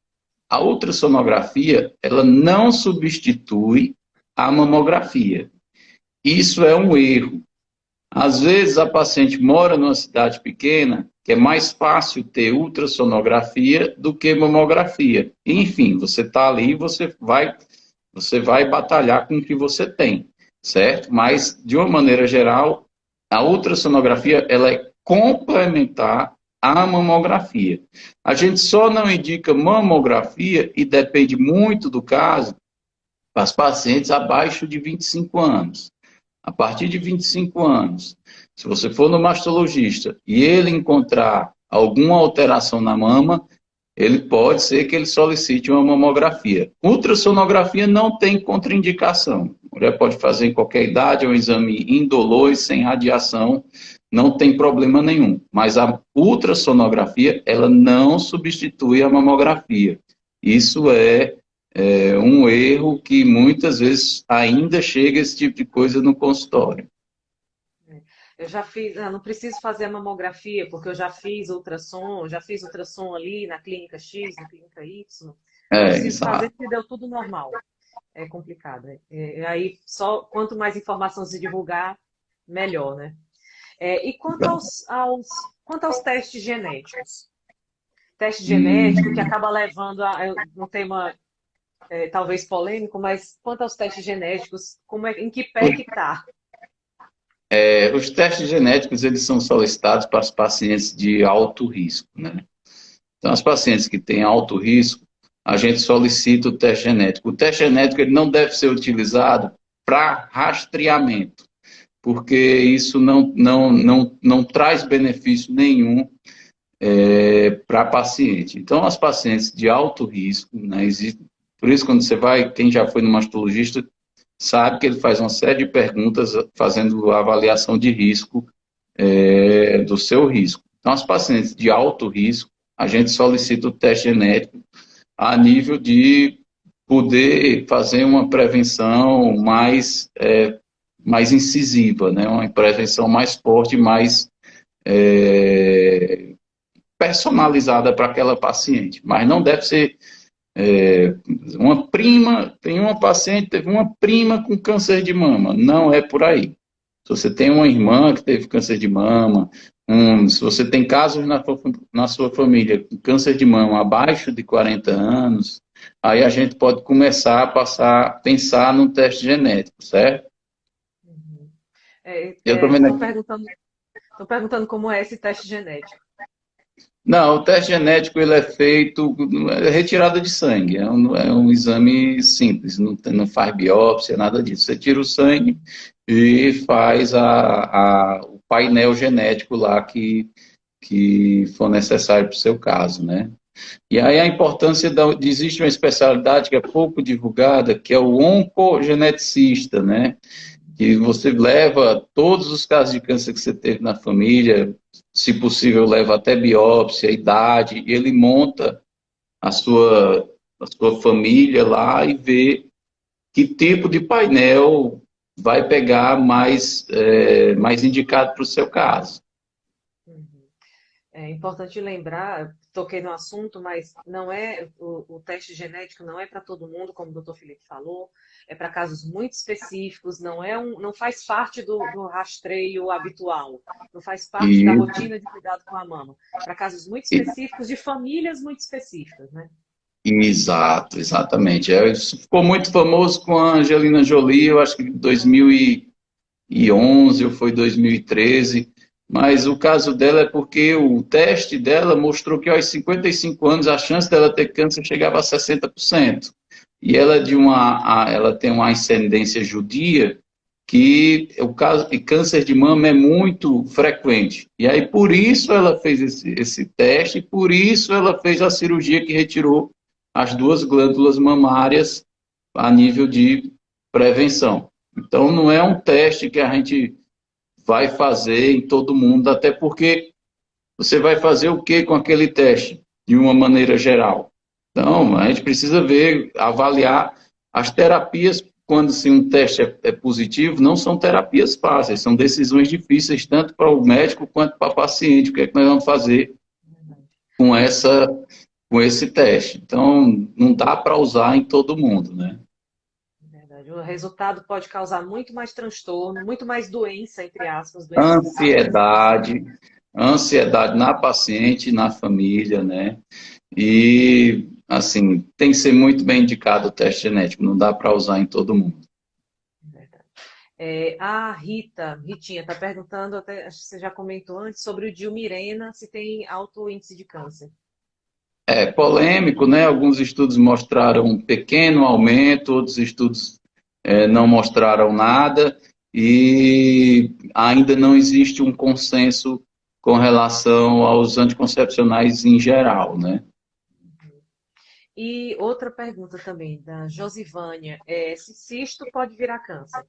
a ultrassonografia, ela não substitui a mamografia. Isso é um erro. Às vezes a paciente mora numa cidade pequena, que é mais fácil ter ultrassonografia do que mamografia. Enfim, você está ali, você vai batalhar com o que você tem, certo? Mas, de uma maneira geral, a ultrassonografia ela é complementar à mamografia. A gente só não indica mamografia, e depende muito do caso, para as pacientes abaixo de 25 anos. A partir de 25 anos, se você for no mastologista e ele encontrar alguma alteração na mama, ele pode ser que ele solicite uma mamografia. Ultrassonografia não tem contraindicação. A mulher pode fazer em qualquer idade, é um exame indolor e sem radiação, não tem problema nenhum. Mas a ultrassonografia, ela não substitui a mamografia. Isso é um erro que muitas vezes ainda chega esse tipo de coisa no consultório. Eu já fiz, não preciso fazer a mamografia, porque eu já fiz ultrassom ali na clínica X, na clínica Y. Não preciso fazer porque deu tudo normal. É complicado. Aí, só quanto mais informação se divulgar, melhor, né? E quanto aos testes genéticos? Teste genético que acaba levando a um tema talvez polêmico, mas quanto aos testes genéticos, em que pé que está? Os testes genéticos, eles são solicitados para os pacientes de alto risco, né? Então, as pacientes que têm alto risco, a gente solicita o teste genético. O teste genético ele não deve ser utilizado para rastreamento, porque isso não traz benefício nenhum para a paciente. Então, as pacientes de alto risco, né, por isso, quando você vai, quem já foi no mastologista, sabe que ele faz uma série de perguntas fazendo a avaliação de risco do seu risco. Então, as pacientes de alto risco, a gente solicita o teste genético a nível de poder fazer uma prevenção mais incisiva, né? Uma prevenção mais forte, mais personalizada para aquela paciente. Mas não deve ser tem uma paciente, teve uma prima com câncer de mama. Não é por aí. Se você tem uma irmã que teve câncer de mama, se você tem casos na sua família com câncer de mama abaixo de 40 anos, aí a gente pode começar a pensar no teste genético, certo? Estou perguntando como é esse teste genético. Não, o teste genético ele é feito, retirada de sangue, é um exame simples, não faz biópsia, nada disso. Você tira o sangue e faz o painel genético lá que for necessário para o seu caso, né? E aí a importância existe uma especialidade que é pouco divulgada, que é o oncogeneticista, né? Que você leva todos os casos de câncer que você teve na família, se possível leva até biópsia, idade, e ele monta a sua família lá e vê que tipo de painel vai pegar mais indicado para o seu caso. É importante lembrar, toquei no assunto, mas não é o teste genético não é para todo mundo, como o Dr. Felipe falou, é para casos muito específicos, não faz parte do rastreio habitual, não faz parte da rotina de cuidado com a mama, para casos muito específicos, de famílias muito específicas, né? Exato, exatamente. Isso ficou muito famoso com a Angelina Jolie, eu acho que em 2011 ou foi 2013, mas o caso dela é porque o teste dela mostrou que aos 55 anos a chance dela ter câncer chegava a 60%. E ela, ela tem uma ascendência judia que o caso de câncer de mama é muito frequente. E aí por isso ela fez esse teste, e por isso ela fez a cirurgia que retirou as 2 glândulas mamárias a nível de prevenção. Então não é um teste que a gente vai fazer em todo mundo, até porque você vai fazer o que com aquele teste, de uma maneira geral? Então, a gente precisa avaliar as terapias, quando um teste é positivo, não são terapias fáceis, são decisões difíceis, tanto para o médico quanto para o paciente. O que é que nós vamos fazer com com esse teste. Então, não dá para usar em todo mundo, né? Verdade. O resultado pode causar muito mais transtorno, muito mais doença, entre aspas, doença psiquiátrica. Ansiedade, ansiedade na paciente, na família, né? E, assim, tem que ser muito bem indicado o teste genético, não dá para usar em todo mundo. Verdade. A Ritinha, está perguntando, até, acho que você já comentou antes, sobre o Dilmirena, se tem alto índice de câncer. É polêmico, né? Alguns estudos mostraram um pequeno aumento, outros estudos não mostraram nada, e ainda não existe um consenso com relação aos anticoncepcionais em geral, né? E outra pergunta também, da Josivânia, se cisto pode virar câncer?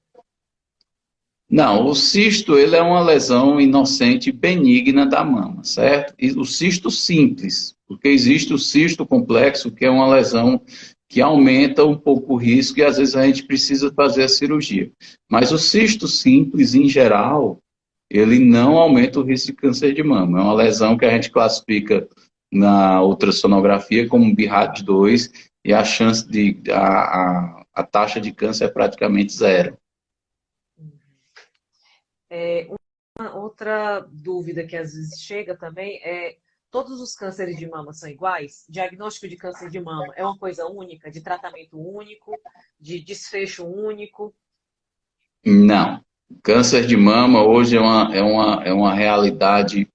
Não, o cisto ele é uma lesão inocente benigna da mama, certo? E o cisto simples, porque existe o cisto complexo, que é uma lesão que aumenta um pouco o risco e às vezes a gente precisa fazer a cirurgia. Mas o cisto simples, em geral, ele não aumenta o risco de câncer de mama. É uma lesão que a gente classifica na ultrassonografia como BRAD2 e a chance a taxa de câncer é praticamente zero. Uma outra dúvida que às vezes chega também é: todos os cânceres de mama são iguais? Diagnóstico de câncer de mama é uma coisa única, de tratamento único, de desfecho único? Não. Câncer de mama hoje é uma realidade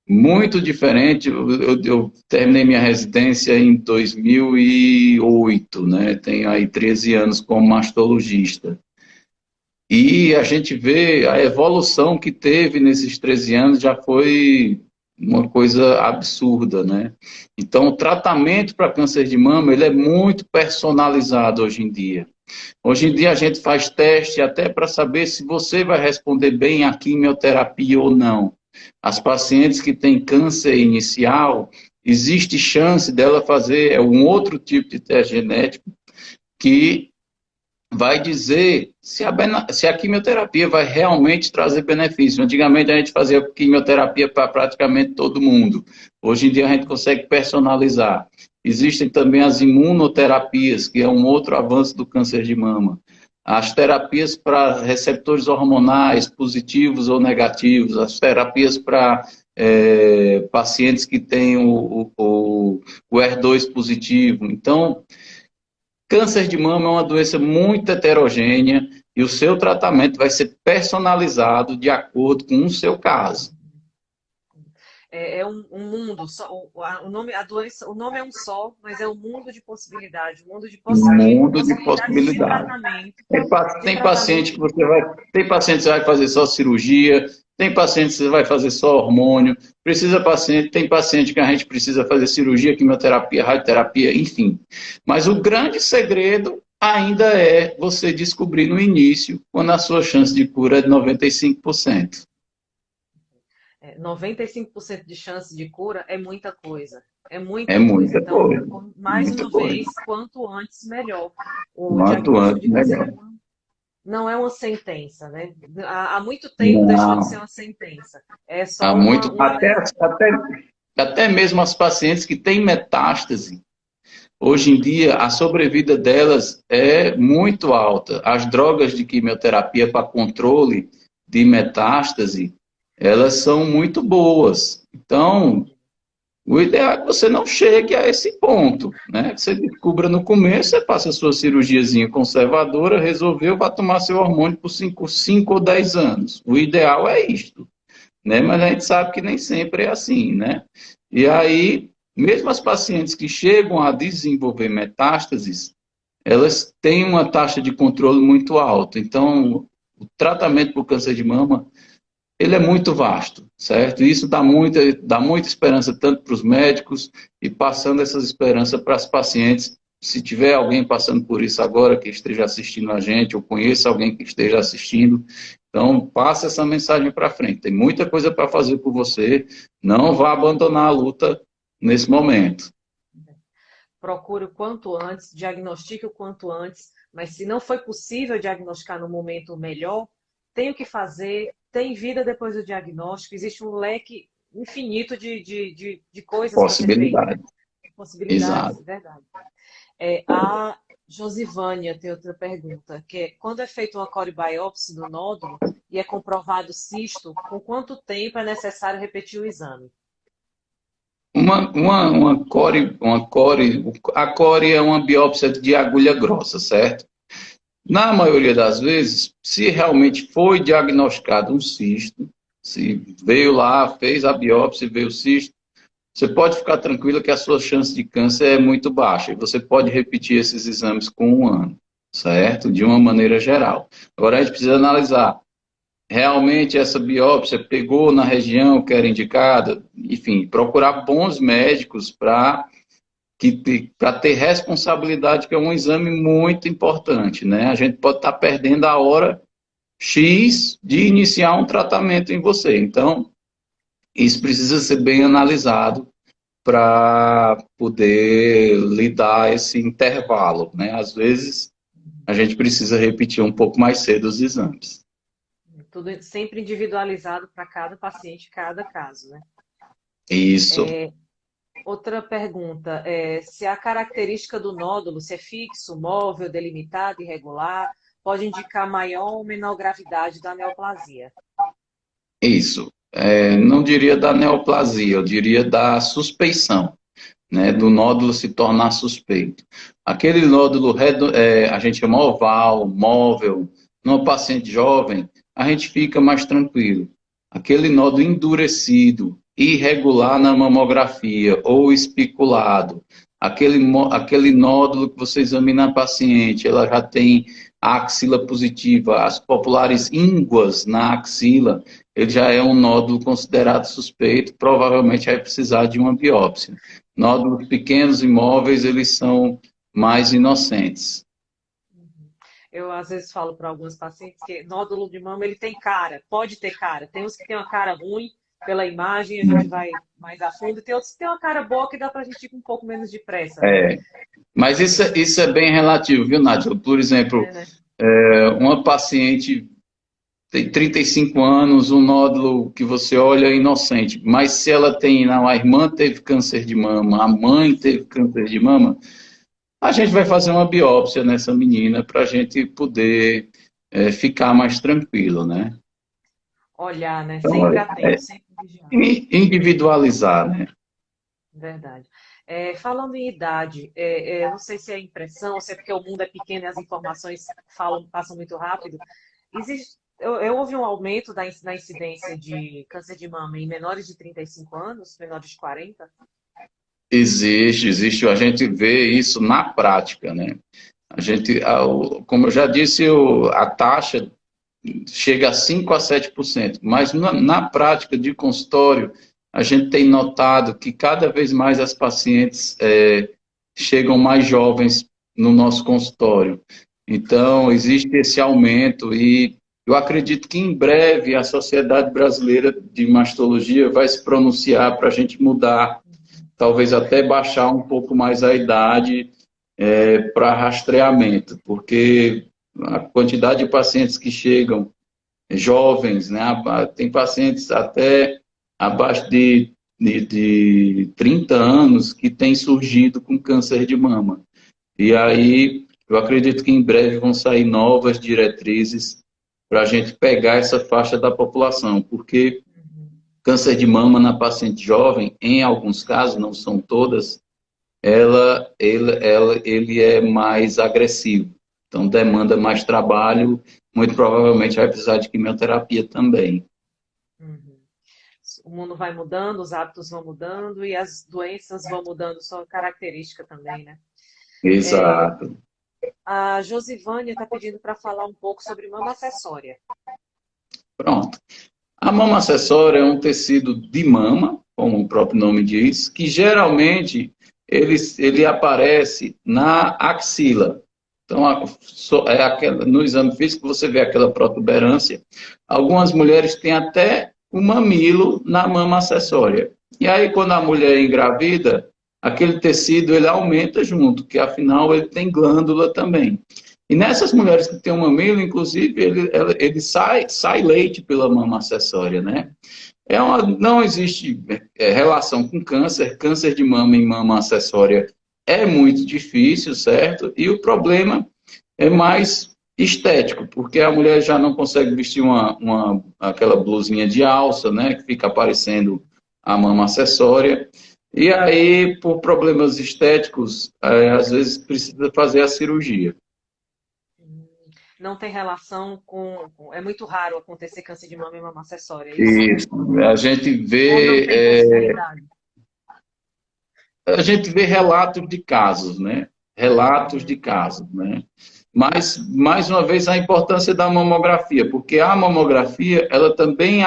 muito diferente. Eu terminei minha residência em 2008, né? Tenho aí 13 anos como mastologista. E a gente vê a evolução que teve nesses 13 anos já foi uma coisa absurda, né? Então, o tratamento para câncer de mama, ele é muito personalizado hoje em dia. Hoje em dia a gente faz teste até para saber se você vai responder bem à quimioterapia ou não. As pacientes que têm câncer inicial, existe chance dela fazer um outro tipo de teste genético que vai dizer se a quimioterapia vai realmente trazer benefício. Antigamente a gente fazia quimioterapia para praticamente todo mundo. Hoje em dia a gente consegue personalizar. Existem também as imunoterapias, que é um outro avanço do câncer de mama. As terapias para receptores hormonais, positivos ou negativos, as terapias para pacientes que têm o HER2 positivo. Então, câncer de mama é uma doença muito heterogênea e o seu tratamento vai ser personalizado de acordo com o seu caso. É um mundo só, o nome, a doença, o nome é um só, mas é um mundo de possibilidades, um mundo de Um mundo de possibilidades de possibilidades. tratamento, de Tem tratamento. paciente que tem paciente que você vai fazer só cirurgia, tem paciente que você vai fazer só hormônio, tem paciente que a gente precisa fazer cirurgia, quimioterapia, radioterapia, enfim. Mas o grande segredo ainda é você descobrir no início, quando a sua chance de cura é de 95%. 95% de chance de cura é muita coisa. É É muita coisa. muita Então, coisa, mais muita uma coisa. vez, quanto antes, melhor. O Quanto diagnóstico antes, de câncer melhor. de mama não é uma sentença, né? Há muito tempo deixou de ser Não, uma sentença. É há só muito, uma até mesmo as pacientes que têm metástase, hoje em dia a sobrevida delas é muito alta. As drogas de quimioterapia para controle de metástase, elas são muito boas. Então, o ideal é que você não chegue a esse ponto, né? Que você descubra no começo, você passa a sua cirurgiazinha conservadora, resolveu, vai tomar seu hormônio por 5 ou 10 anos. O ideal é isto, né? Mas a gente sabe que nem sempre é assim, né? E aí, mesmo as pacientes que chegam a desenvolver metástases, elas têm uma taxa de controle muito alta. Então, o tratamento para o câncer de mama, ele é muito vasto, certo? E isso dá muita esperança tanto para os médicos e passando essas esperanças para as pacientes. Se tiver alguém passando por isso agora que esteja assistindo a gente, ou conheça alguém que esteja assistindo, então passe essa mensagem para frente. Tem muita coisa para fazer por você. Não vá abandonar a luta nesse momento. procure o quanto antes, diagnostique o quanto antes, mas se não foi possível diagnosticar no momento melhor, tem o que fazer, tem vida depois do diagnóstico, existe um leque infinito de coisas para ser feito. Possibilidade. possibilidades, Exato. verdade. A Josivânia tem outra pergunta, que é, quando é feita uma coribiópsia do nódulo e é comprovado cisto, com quanto tempo é necessário repetir o exame? A core é uma biópsia de agulha grossa, certo? Na maioria das vezes, se realmente foi diagnosticado um cisto, se veio lá, fez a biópsia e veio o cisto, você pode ficar tranquila que a sua chance de câncer é muito baixa e você pode repetir esses exames com um ano, certo? De uma maneira geral. Agora a gente precisa analisar. Realmente essa biópsia pegou na região que era indicada, enfim, procurar bons médicos para ter responsabilidade, que é um exame muito importante, né? A gente pode estar perdendo a hora X de iniciar um tratamento em você. Então, isso precisa ser bem analisado para poder lidar esse intervalo, né? Às vezes, a gente precisa repetir um pouco mais cedo os exames. Tudo sempre individualizado para cada paciente, cada caso, né? Isso. Outra pergunta é se a característica do nódulo, se é fixo, móvel, delimitado, irregular, pode indicar maior ou menor gravidade da neoplasia. Isso. Não diria da neoplasia, eu diria da suspeição, né, do nódulo se tornar suspeito. Aquele nódulo, a gente chama oval, móvel, numa paciente jovem, a gente fica mais tranquilo. Aquele nódulo endurecido, irregular na mamografia ou espiculado, aquele nódulo que você examina a paciente, ela já tem a axila positiva, as populares ínguas na axila, ele já é um nódulo considerado suspeito, provavelmente vai precisar de uma biópsia. Nódulos pequenos imóveis, eles são mais inocentes. Eu, às vezes, falo para alguns pacientes que nódulo de mama, ele tem cara, pode ter cara. Tem uns que tem uma cara ruim, pela imagem, a gente vai mais a fundo, e tem outros que tem uma cara boa que dá para a gente ir com um pouco menos de pressa, né? Mas isso é bem relativo, viu, Nádia? Por exemplo, Né? uma paciente tem 35 anos, um nódulo que você olha é inocente, mas se ela tem, não, a irmã teve câncer de mama, a mãe teve câncer de mama, a gente vai fazer uma biópsia nessa menina para a gente poder ficar mais tranquilo, né? Olhar, né? Então, Sempre atento, sempre vigiando. individualizar, né? Verdade. Falando em idade, eu não sei se é impressão, ou se é porque o mundo é pequeno e as informações passam muito rápido. Eu ouvi um aumento na incidência de câncer de mama em menores de 35 anos, menores de 40? Existe. A gente vê isso na prática, né? Como eu já disse, a taxa chega a 5 a 7%, mas na prática de consultório, a gente tem notado que cada vez mais as pacientes chegam mais jovens no nosso consultório. Então, existe esse aumento e eu acredito que em breve a Sociedade Brasileira de Mastologia vai se pronunciar para a gente mudar, talvez até baixar um pouco mais a idade para rastreamento, porque a quantidade de pacientes que chegam jovens, né? Tem pacientes até abaixo de 30 anos que têm surgido com câncer de mama. E aí, eu acredito que em breve vão sair novas diretrizes para a gente pegar essa faixa da população, porque câncer de mama na paciente jovem, em alguns casos, não são todas, ele é mais agressivo. Então, demanda mais trabalho, muito provavelmente vai precisar de quimioterapia também. Uhum. O mundo vai mudando, os hábitos vão mudando e as doenças vão mudando sua característica também, né? Exato. A Josivânia está pedindo para falar um pouco sobre mama acessória. Pronto. A mama acessória é um tecido de mama, como o próprio nome diz, que geralmente ele aparece na axila. Então, no exame físico você vê aquela protuberância. Algumas mulheres têm até o mamilo na mama acessória. E aí, quando a mulher é engravida, aquele tecido ele aumenta junto, que afinal ele tem glândula também. E nessas mulheres que têm o mamilo, inclusive, ele sai leite pela mama acessória, né? Não existe relação com câncer. Câncer de mama em mama acessória é muito difícil, certo? E o problema é mais estético, porque a mulher já não consegue vestir aquela blusinha de alça, né? Que fica aparecendo a mama acessória. E aí, por problemas estéticos, às vezes precisa fazer a cirurgia. Não tem relação É muito raro acontecer câncer de mama e mama acessória, é isso? Isso. A gente Ou não tem vê, possibilidade? a gente vê relatos de casos, né? Relatos de Uhum. casos, né? Mas, mais uma vez, a importância da mamografia, porque a mamografia, ela também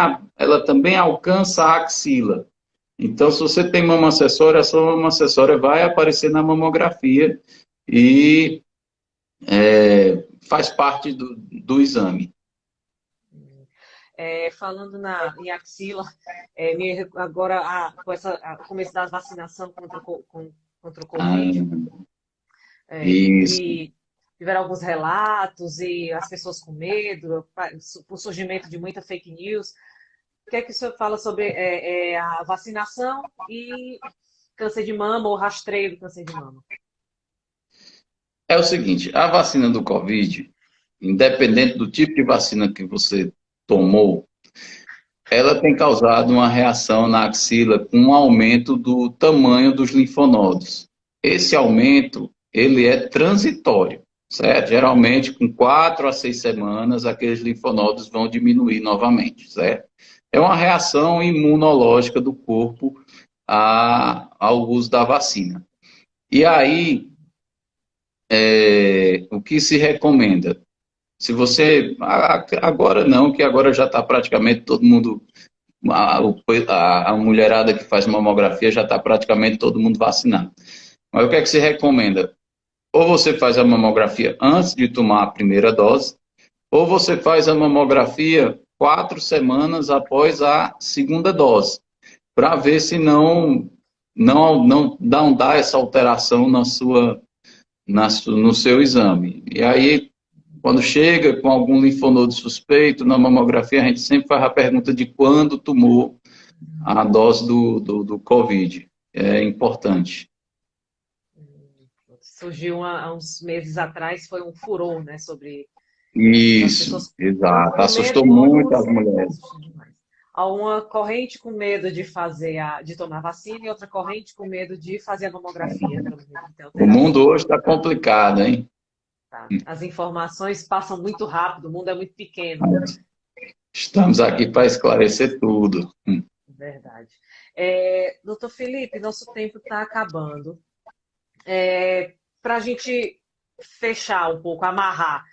alcança a axila. Então, se você tem mama acessória, a sua mama acessória vai aparecer na mamografia e faz parte do exame. Falando em axila, agora com o começo da vacinação contra o Ah, Covid, isso. que tiveram alguns relatos e as pessoas com medo, o surgimento de muita fake news. O que é que o senhor fala sobre a vacinação e câncer de mama ou rastreio do câncer de mama? É o seguinte, a vacina do Covid, independente do tipo de vacina que você tomou, ela tem causado uma reação na axila com um aumento do tamanho dos linfonodos. Esse aumento, ele é transitório, certo? Geralmente, com 4 a 6 semanas, aqueles linfonodos vão diminuir novamente, certo? É uma reação imunológica do corpo ao uso da vacina. E aí, o que se recomenda? Se você. Agora não, que agora já está praticamente todo mundo. A mulherada que faz mamografia já está praticamente todo mundo vacinado. Mas o que é que se recomenda? Ou você faz a mamografia antes de tomar a primeira dose, ou você faz a mamografia 4 semanas após a segunda dose, para ver se não dá essa alteração no seu exame. E aí, quando chega com algum linfonodo suspeito, na mamografia a gente sempre faz a pergunta de quando tomou a dose do Covid. É importante. Surgiu há uns meses atrás, foi um furor, né, sobre as Isso, pessoas exato. com Assustou medo, muito as algumas mulheres. há uma corrente com medo de tomar vacina e outra corrente com medo de fazer a mamografia, pelo medo de ter O mundo alteração. hoje está complicado, hein? Tá? As informações passam muito rápido, o mundo é muito pequeno. Estamos aqui para esclarecer tudo. Verdade. Doutor Felipe, nosso tempo está acabando. Para a gente fechar um pouco, amarrar,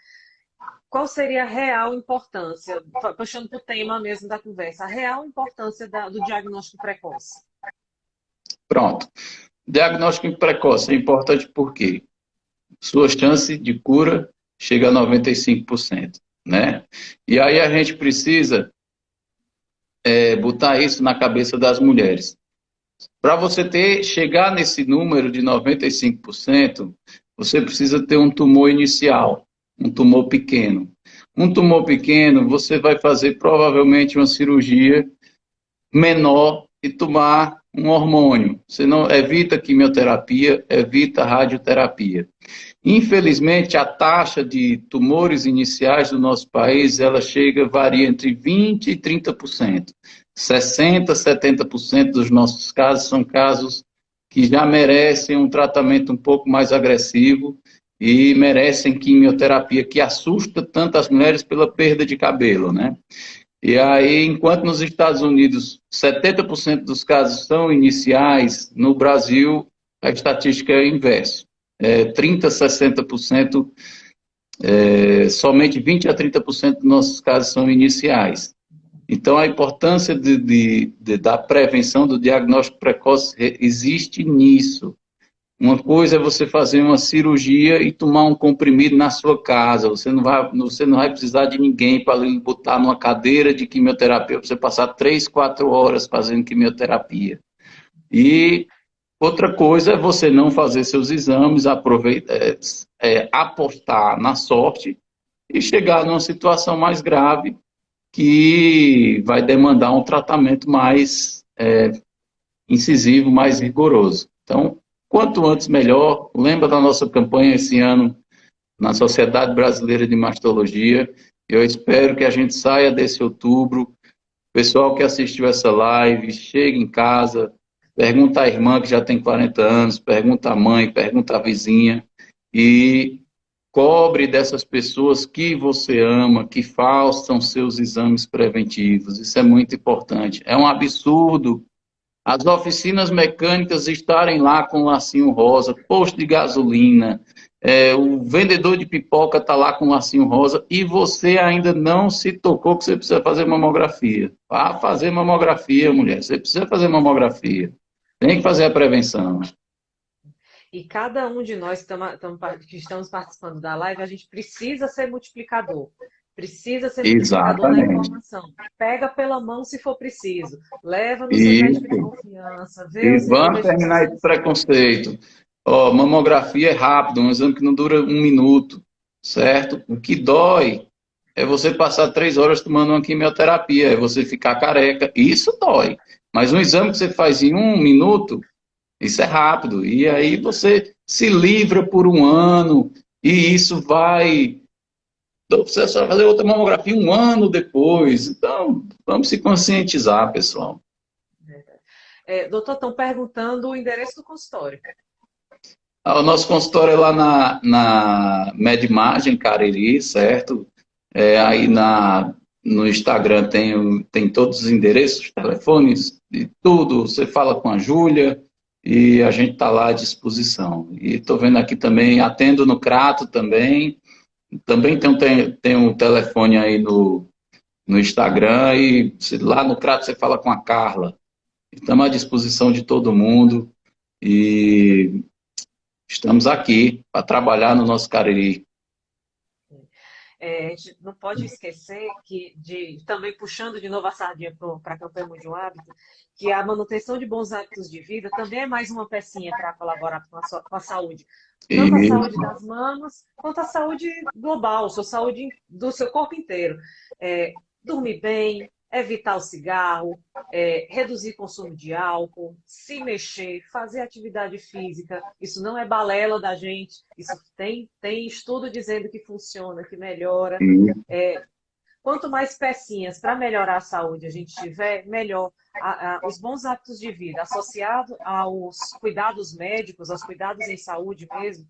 qual seria a real importância, puxando para o tema mesmo da conversa, a real importância do diagnóstico precoce? Pronto. Diagnóstico precoce é importante porque sua chance de cura chega a 95%, né? E aí a gente precisa botar isso na cabeça das mulheres. Para você chegar nesse número de 95%, você precisa ter um tumor inicial, um tumor pequeno. Um tumor pequeno, você vai fazer provavelmente uma cirurgia menor e tomar um hormônio. Você não evita quimioterapia, evita radioterapia. Infelizmente, a taxa de tumores iniciais do nosso país, varia entre 20% e 30%. 60%, 70% dos nossos casos são casos que já merecem um tratamento um pouco mais agressivo e merecem quimioterapia, que assusta tanto as mulheres pela perda de cabelo, né? E aí, enquanto nos Estados Unidos 70% dos casos são iniciais, no Brasil a estatística é inversa. 30% a 60%, somente 20% a 30% dos nossos casos são iniciais. Então, a importância da prevenção, do diagnóstico precoce, existe nisso. Uma coisa é você fazer uma cirurgia e tomar um comprimido na sua casa. Você não vai precisar de ninguém para lhe botar numa cadeira de quimioterapia, para você passar 3, 4 horas fazendo quimioterapia. E outra coisa é você não fazer seus exames, apostar na sorte e chegar numa situação mais grave que vai demandar um tratamento mais incisivo, mais rigoroso. Então, quanto antes melhor. Lembra da nossa campanha esse ano na Sociedade Brasileira de Mastologia. Eu espero que a gente saia desse outubro. Pessoal que assistiu essa live, chega em casa, pergunta à irmã que já tem 40 anos, pergunta à mãe, pergunta à vizinha e cobre dessas pessoas que você ama, que façam seus exames preventivos. Isso é muito importante. É um absurdo as oficinas mecânicas estarem lá com lacinho rosa, posto de gasolina, o vendedor de pipoca está lá com lacinho rosa e você ainda não se tocou que você precisa fazer mamografia. Vá fazer mamografia, mulher. Você precisa fazer mamografia. Tem que fazer a prevenção. E cada um de nós que estamos participando da live, a gente precisa ser multiplicador. Precisa ser multiplicador da Exatamente. informação. Pega pela mão se for preciso. Leva no seu médico de Isso. confiança. Vê E os vamos terminar esse exames. preconceito. Ó, mamografia é rápido, um exame que não dura 1 minuto, certo? O que dói é você passar 3 horas tomando uma quimioterapia, é você ficar careca. Isso dói. Mas um exame que você faz em 1 minuto, isso é rápido. E aí você se livra por um ano e isso vai. Então, você só vai fazer outra mamografia 1 ano depois. Então, vamos se conscientizar, pessoal. Doutor, estão perguntando o endereço do consultório. O nosso consultório é lá na Medimagem, Cariri, certo? Aí no Instagram tem todos os endereços, telefones e tudo. Você fala com a Júlia e a gente está lá à disposição. E estou vendo aqui também, atendo no Crato também. Também tem um telefone aí no Instagram e lá no Crato você fala com a Carla. Estamos à disposição de todo mundo e estamos aqui para trabalhar no nosso Cariri. A gente não pode esquecer que, também puxando de novo a sardinha para a campanha Mude um Hábito, que a manutenção de bons hábitos de vida também é mais uma pecinha para colaborar com a saúde. Tanto a E, saúde das mamas, quanto a saúde global, sua saúde do seu corpo inteiro. Dormir bem, evitar o cigarro, reduzir consumo de álcool, se mexer, fazer atividade física. Isso não é balela da gente, isso tem estudo dizendo que funciona, que melhora. e, Quanto mais pecinhas para melhorar a saúde a gente tiver, melhor. Os bons hábitos de vida associados aos cuidados médicos, aos cuidados em saúde mesmo,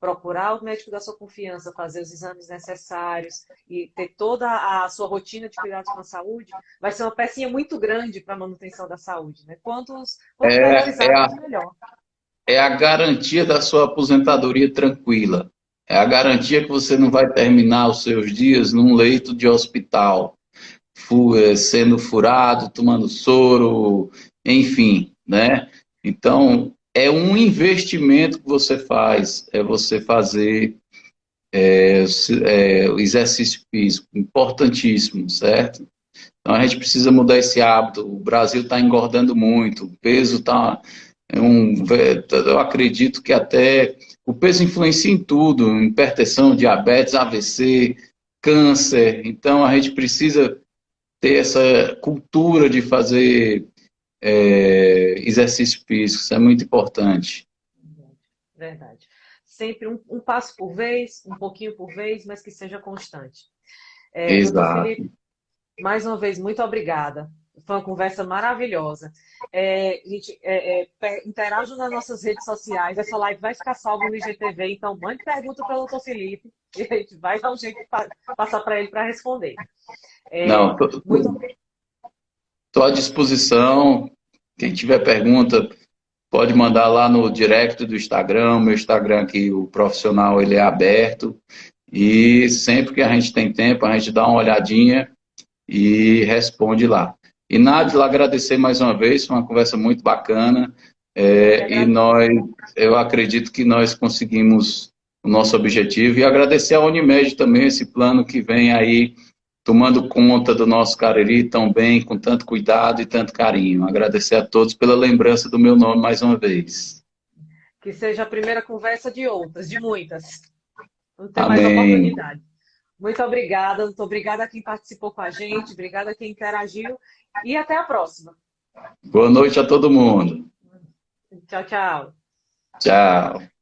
procurar o médico da sua confiança, fazer os exames necessários e ter toda a sua rotina de cuidados com a saúde, vai ser uma pecinha muito grande para a manutenção da saúde, né? Quantos melhores é, a, hábitos, melhor. é a garantia da sua aposentadoria tranquila. É a garantia que você não vai terminar os seus dias num leito de hospital, sendo furado, tomando soro, enfim, né? Então, é um investimento que você faz, é você fazer o exercício físico, importantíssimo, certo? Então a gente precisa mudar esse hábito. O Brasil está engordando muito, o peso está. Eu acredito que até o peso influencia em tudo, em hipertensão, diabetes, AVC, câncer. Então a gente precisa ter essa cultura de fazer exercício físico, isso é muito importante. Verdade. Sempre um passo por vez, um pouquinho por vez, mas que seja constante. Doutor Exato. Felipe, mais uma vez, muito obrigada. Foi uma conversa maravilhosa. Gente, interajam nas nossas redes sociais. Essa live vai ficar salva no IGTV, então mande pergunta para o doutor Felipe e a gente vai dar um jeito de passar para ele para responder. Não, Muito estou à disposição. Quem tiver pergunta, pode mandar lá no direct do Instagram. Meu Instagram aqui, o profissional, ele é aberto. E sempre que a gente tem tempo, a gente dá uma olhadinha e responde lá. E Nádia, agradecer mais uma vez, foi uma conversa muito bacana. Eu acredito que nós conseguimos o nosso objetivo. E agradecer à Unimed também, esse plano que vem aí tomando conta do nosso Cariri tão bem, com tanto cuidado e tanto carinho. Agradecer a todos pela lembrança do meu nome mais uma vez. que seja a primeira conversa de outras, de muitas. Não tem mais Amém. oportunidade. Muito obrigada, doutor. Obrigada a quem participou com a gente, obrigada a quem interagiu e até a próxima. Boa noite a todo mundo. Tchau, tchau. Tchau.